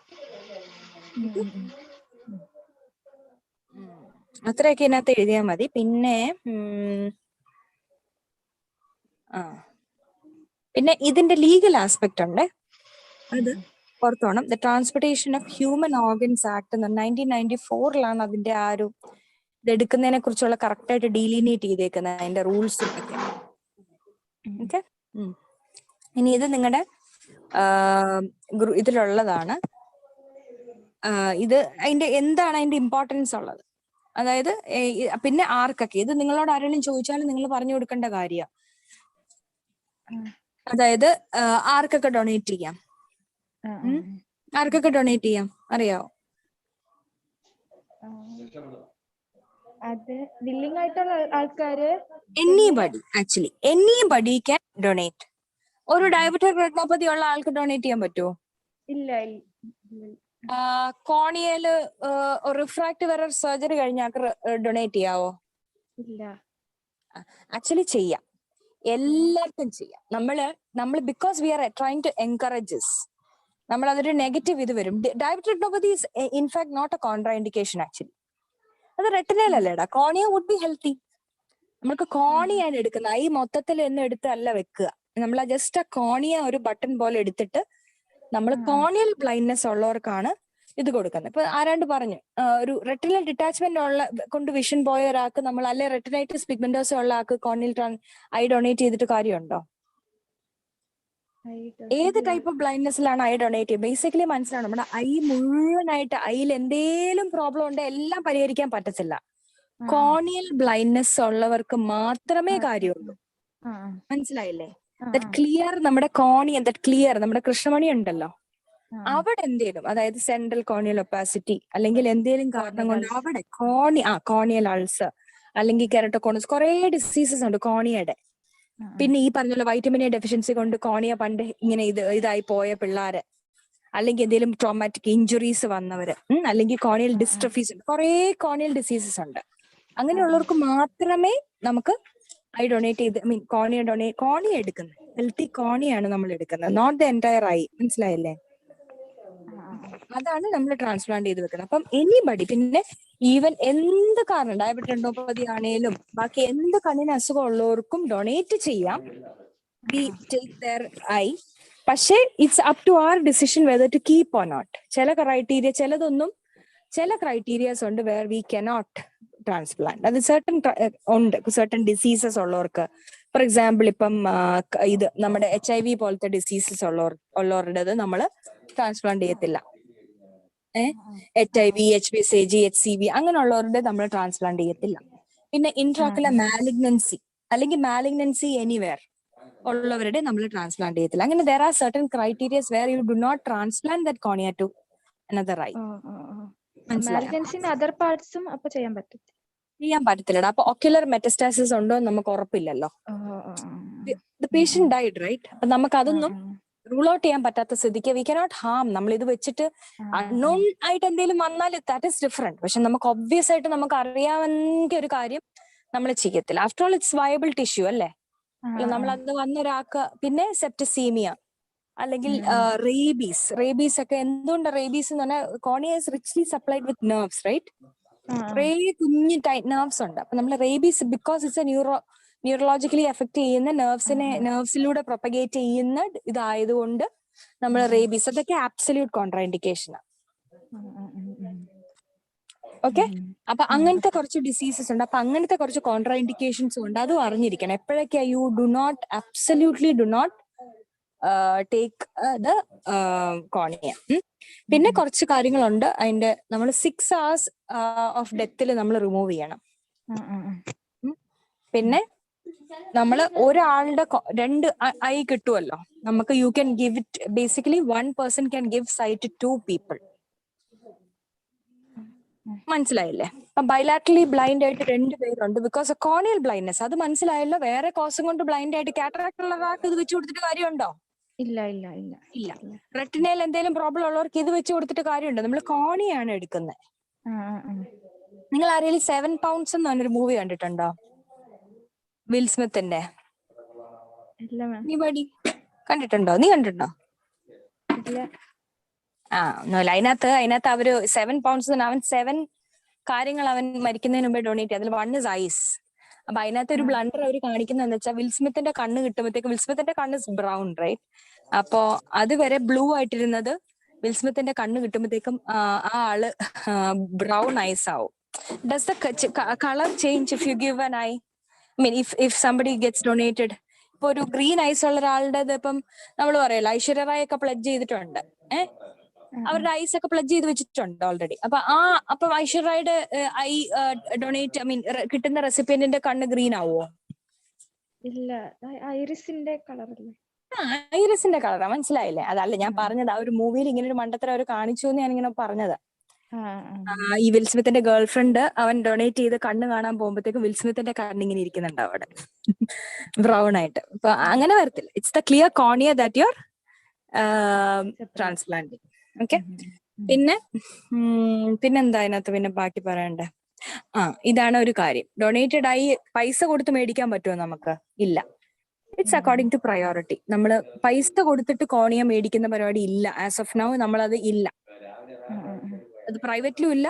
അത്രയൊക്കെ ഇതിനകത്ത് എഴുതിയാൽ മതി. പിന്നെ പിന്നെ ഇതിന്റെ ലീഗൽ ആസ്പെക്ട് ഉണ്ട്, അത് പുറത്തോണം. The transportation of human organs act 1994 അതിന്റെ ആ ഒരു ഇതെടുക്കുന്നതിനെ കുറിച്ചുള്ള കറക്റ്റ് ആയിട്ട് ഡീലിനേറ്റ് ചെയ്തേക്കുന്നത്, അതിന്റെ റൂൾസും ഒക്കെ. ഓക്കെ, ഇനി ഇത് നിങ്ങളുടെ ഇതിലുള്ളതാണ്. ഇത് അതിന്റെ എന്താണ് അതിന്റെ ഇമ്പോർട്ടൻസ് ഉള്ളത്, അതായത് പിന്നെ ആർക്കൊക്കെ ഇത് നിങ്ങളോട് ആരെങ്കിലും ചോദിച്ചാലും നിങ്ങൾ പറഞ്ഞു കൊടുക്കേണ്ട കാര്യമാണ്. അതായത് ആർക്കൊക്കെ ഡൊണേറ്റ് ചെയ്യാം, ആർക്കൊക്കെ ഡൊണേറ്റ് ചെയ്യാം അറിയാവോ? അത് വില്ലിംഗ് ആയിട്ടുള്ള ആൾക്കാര്, anybody, actually anybody can donate. ഒരു ഡയബറ്റിക് റെറ്റിനോപ്പതി ഉള്ള ആൾക്ക് ഡൊണേറ്റ് ചെയ്യാൻ പറ്റുമോ? ഇല്ല. കോണിയല് റിഫ്രാക്റ്റീവ് എറർ സർജറി കഴിഞ്ഞ ആൾക്ക് ഡൊണേറ്റ് ചെയ്യാവോ? ഇല്ല. ആക്ച്വലി ചെയ്യാം, എല്ലാവർക്കും ചെയ്യാം. നമ്മള് because we are trying to encourages, നമ്മൾ അതൊരു നെഗറ്റീവ് ഇത് വരും. Diabetic retinopathy is in fact not a contraindication actually. അത് റെറ്റിനയിലല്ലേടാ, കോണിയ വുഡ് ബി ഹെൽത്തി. നമ്മൾക്ക് കോണിയാണ് എടുക്കുന്നത്, ഈ മൊത്തത്തിൽ എന്ന് എടുത്തല്ല വെക്കുക. നമ്മൾ ജസ്റ്റ് ആ കോണിയ ഒരു ബട്ടൺ പോലെ എടുത്തിട്ട് നമ്മൾ കോണിയൽ ബ്ലൈൻഡ്നെസ് ഉള്ളവർക്കാണ് ഇത് കൊടുക്കുന്നത്. ഇപ്പൊ ആരാണ്ട് പറഞ്ഞു ഒരു റെറ്റിനൽ ഡിറ്റാച്ച്മെന്റ് ഉള്ള കൊണ്ട് വിഷൻ പോയ ഒരാൾക്ക് നമ്മൾ, അല്ലെ റെറ്റിനൈറ്റിസ് പിഗ്മെന്റോസ് ഉള്ള ആൾക്ക് കോണിയൽ ഐ ഡൊണേറ്റ് ചെയ്തിട്ട് കാര്യമുണ്ടോ? ഏത് ടൈപ്പ് ഓഫ് ബ്ലൈൻഡ്നെസ്സിലാണ് ഐ ഡൊണേറ്റ് ചെയ്യുക? ബേസിക്കലി മനസ്സിലാണ്, നമ്മുടെ ഐ മുഴുവനായിട്ട് ഐയിൽ എന്തേലും പ്രോബ്ലം ഉണ്ടെങ്കിൽ എല്ലാം പരിഹരിക്കാൻ പറ്റത്തില്ല. കോണിയൽ ബ്ലൈൻഡ്നെസ് ഉള്ളവർക്ക് മാത്രമേ കാര്യമുള്ളൂ. മനസ്സിലായില്ലേ? ദാറ്റ് ക്ലിയർ, നമ്മുടെ കോണിയ ദാറ്റ് ക്ലിയർ, നമ്മുടെ കൃഷ്ണമണി ഉണ്ടല്ലോ, അവിടെ എന്തേലും, അതായത് സെൻട്രൽ കോണിയൽ ഒപ്പാസിറ്റി അല്ലെങ്കിൽ എന്തേലും കാരണം കൊണ്ട് അവിടെ കോണിയൽ അൾസർ അല്ലെങ്കിൽ കെറട്ടോകോണസ്, കുറെ ഡിസീസസ് ഉണ്ട് കോണിയയുടെ. പിന്നെ ഈ പറഞ്ഞ വൈറ്റമിൻ എ ഡെഫിഷ്യൻസി കൊണ്ട് കോണിയ പണ്ട് ഇങ്ങനെ ഇതായി പോയ പിള്ളേര്, അല്ലെങ്കിൽ എന്തെങ്കിലും ട്രോമാറ്റിക് ഇഞ്ചുറീസ് വന്നവര്, അല്ലെങ്കിൽ കോണിയൽ ഡിസ്ട്രോഫീസ്, കുറെ കോണിയൽ ഡിസീസസ് ഉണ്ട്. അങ്ങനെയുള്ളവർക്ക് മാത്രമേ നമുക്ക് ഐ ഡൊണേറ്റ് ചെയ്ത്, കോണിയ എടുക്കുന്നത്. ഹെൽത്തി കോണിയാണ് നമ്മൾ എടുക്കുന്നത്, നോട്ട് ദ എൻറ്റയർ ഐ. മനസ്സിലായില്ലേ? അതാണ് നമ്മൾ ട്രാൻസ്പ്ലാന്റ് ചെയ്ത് വെക്കുന്നത്. അപ്പം എനിബഡി, പിന്നെ ഈവൻ എന്ത് കാരണം, ഡയബറ്റിക് റെറ്റിനോപ്പതി ആണേലും ബാക്കി എന്ത് കണ്ണിന് അസുഖം ഉള്ളവർക്കും ഡൊണേറ്റ് ചെയ്യാം. We take their eye. പക്ഷേ ഇറ്റ്സ് അപ് ടു അവർ decision whether to keep or not. ചില ക്രൈറ്റീരിയസ് ഉണ്ട് വേർ വി കനോട്ട് ട്രാൻസ്പ്ലാന്റ്. അത് സർട്ടൻ ഡിസീസസ് ഉള്ളവർക്ക്. ഫോർ എക്സാമ്പിൾ, ഇപ്പം ഇത് നമ്മുടെ HIV പോലത്തെ ഡിസീസസ് ഉള്ളവരുടേത് നമ്മൾ ട്രാൻസ്പ്ലാന്റ് ചെയ്യത്തില്ല. HIV, HBsAg, HCV അങ്ങനെയുള്ളവരുടെ നമ്മൾ ട്രാൻസ്പ്ലാന്റ് ചെയ്യത്തില്ല. പിന്നെ ഇൻട്രാക്കുലർ മാലിഗ്നൻസി അല്ലെങ്കിൽ മാലിഗ്നൻസി എനിവേർ ഉള്ളവരുടെ നമ്മൾ ട്രാൻസ്പ്ലാന്റ് ചെയ്യത്തില്ല. അങ്ങനെ there are certain criteria where you do not transplant that cornea to another eye. Other പാർട്സും അപ്പൊ ചെയ്യാൻ പറ്റത്തില്ലടാ. അപ്പൊ ഒക്യുലർ മെറ്റസ്റ്റാസിസ് ഉണ്ടോ നമുക്ക് ഉറപ്പില്ലല്ലോ. The patient died, right? അപ്പൊ നമുക്ക് അതൊന്നും റൂൾ ഔട്ട് ചെയ്യാൻ പറ്റാത്ത സ്ഥിതിക്ക് വി കനോട്ട് ഹാം. നമ്മൾ ഇത് വെച്ചിട്ട് അൺനോൺ ആയിട്ട് എന്തെങ്കിലും വന്നാൽ ദാറ്റ് ഇസ് ഡിഫറെന്റ്. പക്ഷെ നമുക്ക് ഒബ്വിയസ് ആയിട്ട് നമുക്ക് അറിയാവുന്ന ഒരു കാര്യം നമ്മൾ ചെയ്യത്തില്ല. After all it's viable tissue അല്ലേ? നമ്മൾ അത് വന്ന ഒരാൾക്ക്. പിന്നെ സെപ്റ്റസീമിയ അല്ലെങ്കിൽ റേബീസ് ഒക്കെ. എന്തുകൊണ്ട് റേബീസ് എന്ന് പറഞ്ഞാൽ cornea is richly supplied with nerves, right? കുറേ കുഞ്ഞു ടൈറ്റ് നെർവ്സ് ഉണ്ട്. അപ്പൊ നമ്മൾ rabies because it's a neurologically affect ചെയ്യുന്ന നെർവ്സിലൂടെ പ്രൊപ്പഗേറ്റ് ചെയ്യുന്ന ഇതായതുകൊണ്ട് നമ്മൾ റേബീസ്, അതൊക്കെ ആബ്സല്യൂട്ട് കോൺട്രാഇൻഡിക്കേഷനാണ്. ഓക്കെ, അപ്പൊ അങ്ങനത്തെ കുറച്ച് ഡിസീസസ് ഉണ്ട്. അപ്പൊ അങ്ങനത്തെ കുറച്ച് കോൺട്രാഇൻഡിക്കേഷൻസും ഉണ്ട്, അതും അറിഞ്ഞിരിക്കണം. എപ്പോഴൊക്കെ you absolutely do not take the cornea. പിന്നെ കുറച്ച് കാര്യങ്ങളുണ്ട് അതിന്റെ. നമ്മൾ 6 hours ഓഫ് ഡെത്തിൽ നമ്മൾ റിമൂവ് ചെയ്യണം. പിന്നെ നമ്മൾ ഒരാളുടെ 2 ഐ കിട്ടുമല്ലോ നമുക്ക്. You can give it, basically 1 person can give sight to 2 people. മനസ്സിലായില്ലേ? അപ്പൊ ബൈലാറ്ററലി ബ്ലൈൻഡ് ആയിട്ട് 2 പേരുണ്ട് ബിക്കോസ് ഓഫ് കോണിയൽ ബ്ലൈൻഡ്നെസ്. അത് മനസ്സിലായല്ലോ. വേറെ കോസും കൊണ്ട് ബ്ലൈൻഡ് ആയിട്ട് കാറ്ററാക്ട് ഉള്ള ഒരാൾക്ക് ഇത് വെച്ച് കൊടുത്തിട്ട് കാര്യമുണ്ടോ? ഇല്ല. റെറ്റിനയിൽ എന്തെങ്കിലും പ്രോബ്ലം ഉള്ളവർക്ക് ഇത് വെച്ച് കൊടുത്തിട്ട് കാര്യമുണ്ടോ? നമ്മൾ കോണിയാണ് എടുക്കുന്നത്. നിങ്ങൾ ആരെങ്കിലും 7 pounds എന്ന് പറഞ്ഞൊരു മൂവി കണ്ടിട്ടുണ്ടോ? വിൽ സ്മിത്തിന്റെ ഇല്ല മാം. Anybody? കണ്ടിട്ടുണ്ടോ? നീ കണ്ടിട്ടുണ്ടോ? ഇല്ല. ഒന്നുമില്ല. അതിനകത്ത് അവര് 7 pounds അവൻ 7 കാര്യങ്ങൾ അവൻ മരിക്കുന്നതിന് മുമ്പേ ഡൊണേറ്റ് ചെയ്യും. അതിൽ 1 is ഐസ്. അപ്പൊ അതിനകത്ത് ഒരു ബ്ലണ്ടർ അവർ കാണിക്കുന്നതെന്ന് വെച്ചാൽ വിൽ സ്മിത്തിന്റെ കണ്ണ് കിട്ടുമ്പോഴത്തേക്ക്, വിൽ സ്മിത്തിന്റെ കണ്ണ് ബ്രൗൺ റൈറ്റ്, അപ്പോ അതുവരെ ബ്ലൂ ആയിട്ടിരുന്നത് വിൽ സ്മിത്തിന്റെ കണ്ണ് കിട്ടുമ്പോഴത്തേക്കും ആ ആള് ബ്രൗൺ ഐസ് ആവും. Does the colour change if you give an eye? I mean, if somebody gets donated, ഇപ്പൊ ഒരു ഗ്രീൻ ഐസ് ഉള്ള ഒരാളുടെ ഇപ്പം നമ്മൾ പറയല്ലോ ഐശ്വര്യ റായ് ഒക്കെ പ്ലഡ്ജ് ചെയ്തിട്ടുണ്ട്. അവരുടെ ഐസ് ഒക്കെ പ്ലഡ്ജ് ചെയ്ത് വെച്ചിട്ടുണ്ട് ഓൾറെഡി. അപ്പൊ ഐശ്വര്യ റായുടെ ഐ ഡൊണേറ്റ്, ഐ മീൻ കിട്ടുന്ന റെസിപ്പിയന്റിന്റെ കണ്ണ് ഗ്രീൻ ആവോ? ഇല്ല, ഐറിസിന്റെ കളർ അല്ലേ? ഐറിസിന്റെ കളറാ. മനസ്സിലായില്ലേ? അതല്ല ഞാൻ പറഞ്ഞത്, ആ ഒരു മൂവിയിൽ ഇങ്ങനെ ഒരു മണ്ടത്തരം അവർ കാണിച്ചു എന്ന് ഞാനിങ്ങനെ പറഞ്ഞത്. ഈ വിൽ സ്മിത്തിന്റെ ഗേൾ ഫ്രണ്ട് അവൻ ഡൊണേറ്റ് ചെയ്ത് കണ്ണ് കാണാൻ പോകുമ്പോഴത്തേക്കും വിൽ സ്മിത്തിന്റെ കണ്ണ് ഇങ്ങനെ ഇരിക്കുന്നുണ്ട് അവിടെ ബ്രൗൺ ആയിട്ട്. അപ്പൊ അങ്ങനെ വരത്തില്ല. It's the clear cornea that you are transplanting. Okay. പിന്നെന്താ അതിനകത്ത് പിന്നെ ബാക്കി പറയണ്ടേ? ഇതാണ് ഒരു കാര്യം. ഡൊണേറ്റഡ് ആയി പൈസ കൊടുത്ത് മേടിക്കാൻ പറ്റുമോ നമുക്ക്? ഇല്ല. It's according to priority. നമ്മള് പൈസ കൊടുത്തിട്ട് കോണിയ മേടിക്കുന്ന പരിപാടി ഇല്ല. ആസ് ഓഫ് നൗ നമ്മളത് ഇല്ല. അത് പ്രൈവറ്റിലും ഇല്ല,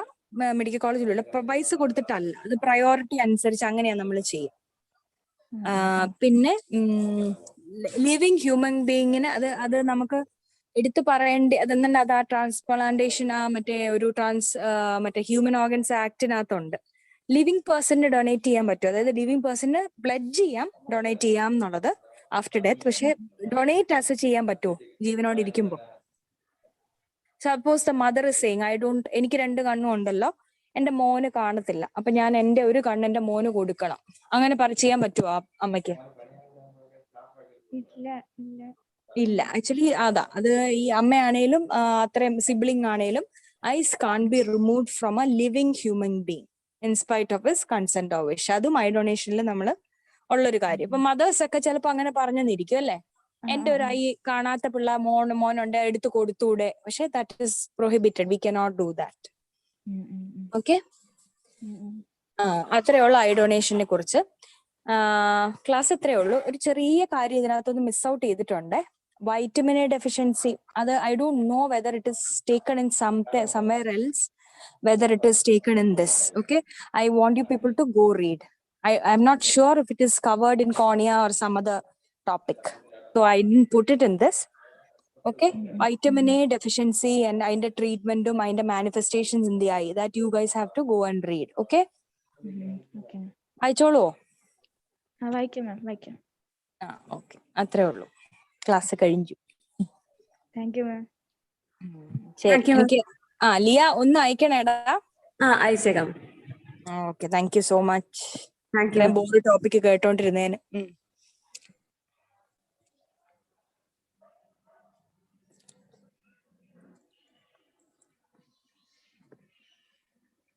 മെഡിക്കൽ കോളേജിലും ഇല്ല. പൈസ കൊടുത്തിട്ടല്ല, അത് പ്രയോറിറ്റി അനുസരിച്ച് അങ്ങനെയാ നമ്മൾ ചെയ്യും. പിന്നെ ലിവിങ് ഹ്യൂമൻ ബീയിങ്ങിന് അത് നമുക്ക് എടുത്തു പറയേണ്ടി അതെന്നെ. അത് ആ ട്രാൻസ്പ്ലാന്റേഷൻ മറ്റേ ഹ്യൂമൻ ഓർഗൻസ് ആക്ടിനകത്തുണ്ട്. ലിവിങ് പേഴ്സണിന് ഡൊണേറ്റ് ചെയ്യാൻ പറ്റും. അതായത് ലിവിങ് പേഴ്സണിന് പ്ലെഡ്ജ് ചെയ്യാം, ഡൊണേറ്റ് ചെയ്യാം എന്നുള്ളത് ആഫ്റ്റർ ഡെത്ത്. പക്ഷെ ഡൊണേറ്റ് ആസ് ചെയ്യാൻ പറ്റുമോ ജീവനോട് ഇരിക്കുമ്പോൾ? Suppose the mother is saying എനിക്ക് 2 കണ്ണും ഉണ്ടല്ലോ, എന്റെ മോന് കാണത്തില്ല, അപ്പൊ ഞാൻ എന്റെ ഒരു കണ്ണ് എന്റെ മോന് കൊടുക്കണം, അങ്ങനെ ചെയ്യാൻ പറ്റുമോ അമ്മയ്ക്ക്? ഇല്ല. ആക്ച്വലി അത് ഈ അമ്മയാണേലും അത്രയും സിബ്ലിംഗ് ആണേലും eyes can be removed from a living human being in spite of his consent or wish. അതും ഐ ഡൊണേഷനിൽ നമ്മൾ ഉള്ളൊരു കാര്യം. ഇപ്പൊ മദേഴ്സ് ഒക്കെ ചിലപ്പോ അങ്ങനെ പറഞ്ഞെന്നിരിക്കും അല്ലെ, എന്റെ ഒരു ഐ കാണാത്ത മോനുണ്ട്, എടുത്തു കൊടുത്തൂടെ? പക്ഷെ that is prohibited. We cannot do that. Okay. അത്രേ ഉള്ളൂ ഐ ഡൊണേഷനെ കുറിച്ച്. ക്ലാസ് ഇത്രയേ ഉള്ളൂ. ഒരു ചെറിയ കാര്യം ഇതിനകത്തൊന്ന് മിസ് ഔട്ട് ചെയ്തിട്ടുണ്ട്. Vitamin A deficiency. അത് I don't know whether it is taken in somewhere else, whether it is taken in this. Okay, I want you people to go read. I'm not sure if it is covered in cornea or some other topic, so I didn't put it in this. Okay, vitamin A deficiency and അതിന്റെ ട്രീറ്റ്മെന്റും അതിന്റെ manifestations in the I, that you guys have to go and read. Okay, വായിച്ചോളൂ. വായിക്കാം. Okay, അത്രേ ഉള്ളൂ. Class കഴിഞ്ഞു. Thank you ma'am. ശരി. എനിക്ക് ലിയ ഒന്ന് അയക്കണേടാ. അയച്ചേക്കാം. Okay, thank you so much. Board topic കേട്ടോണ്ടിരുന്നേന്.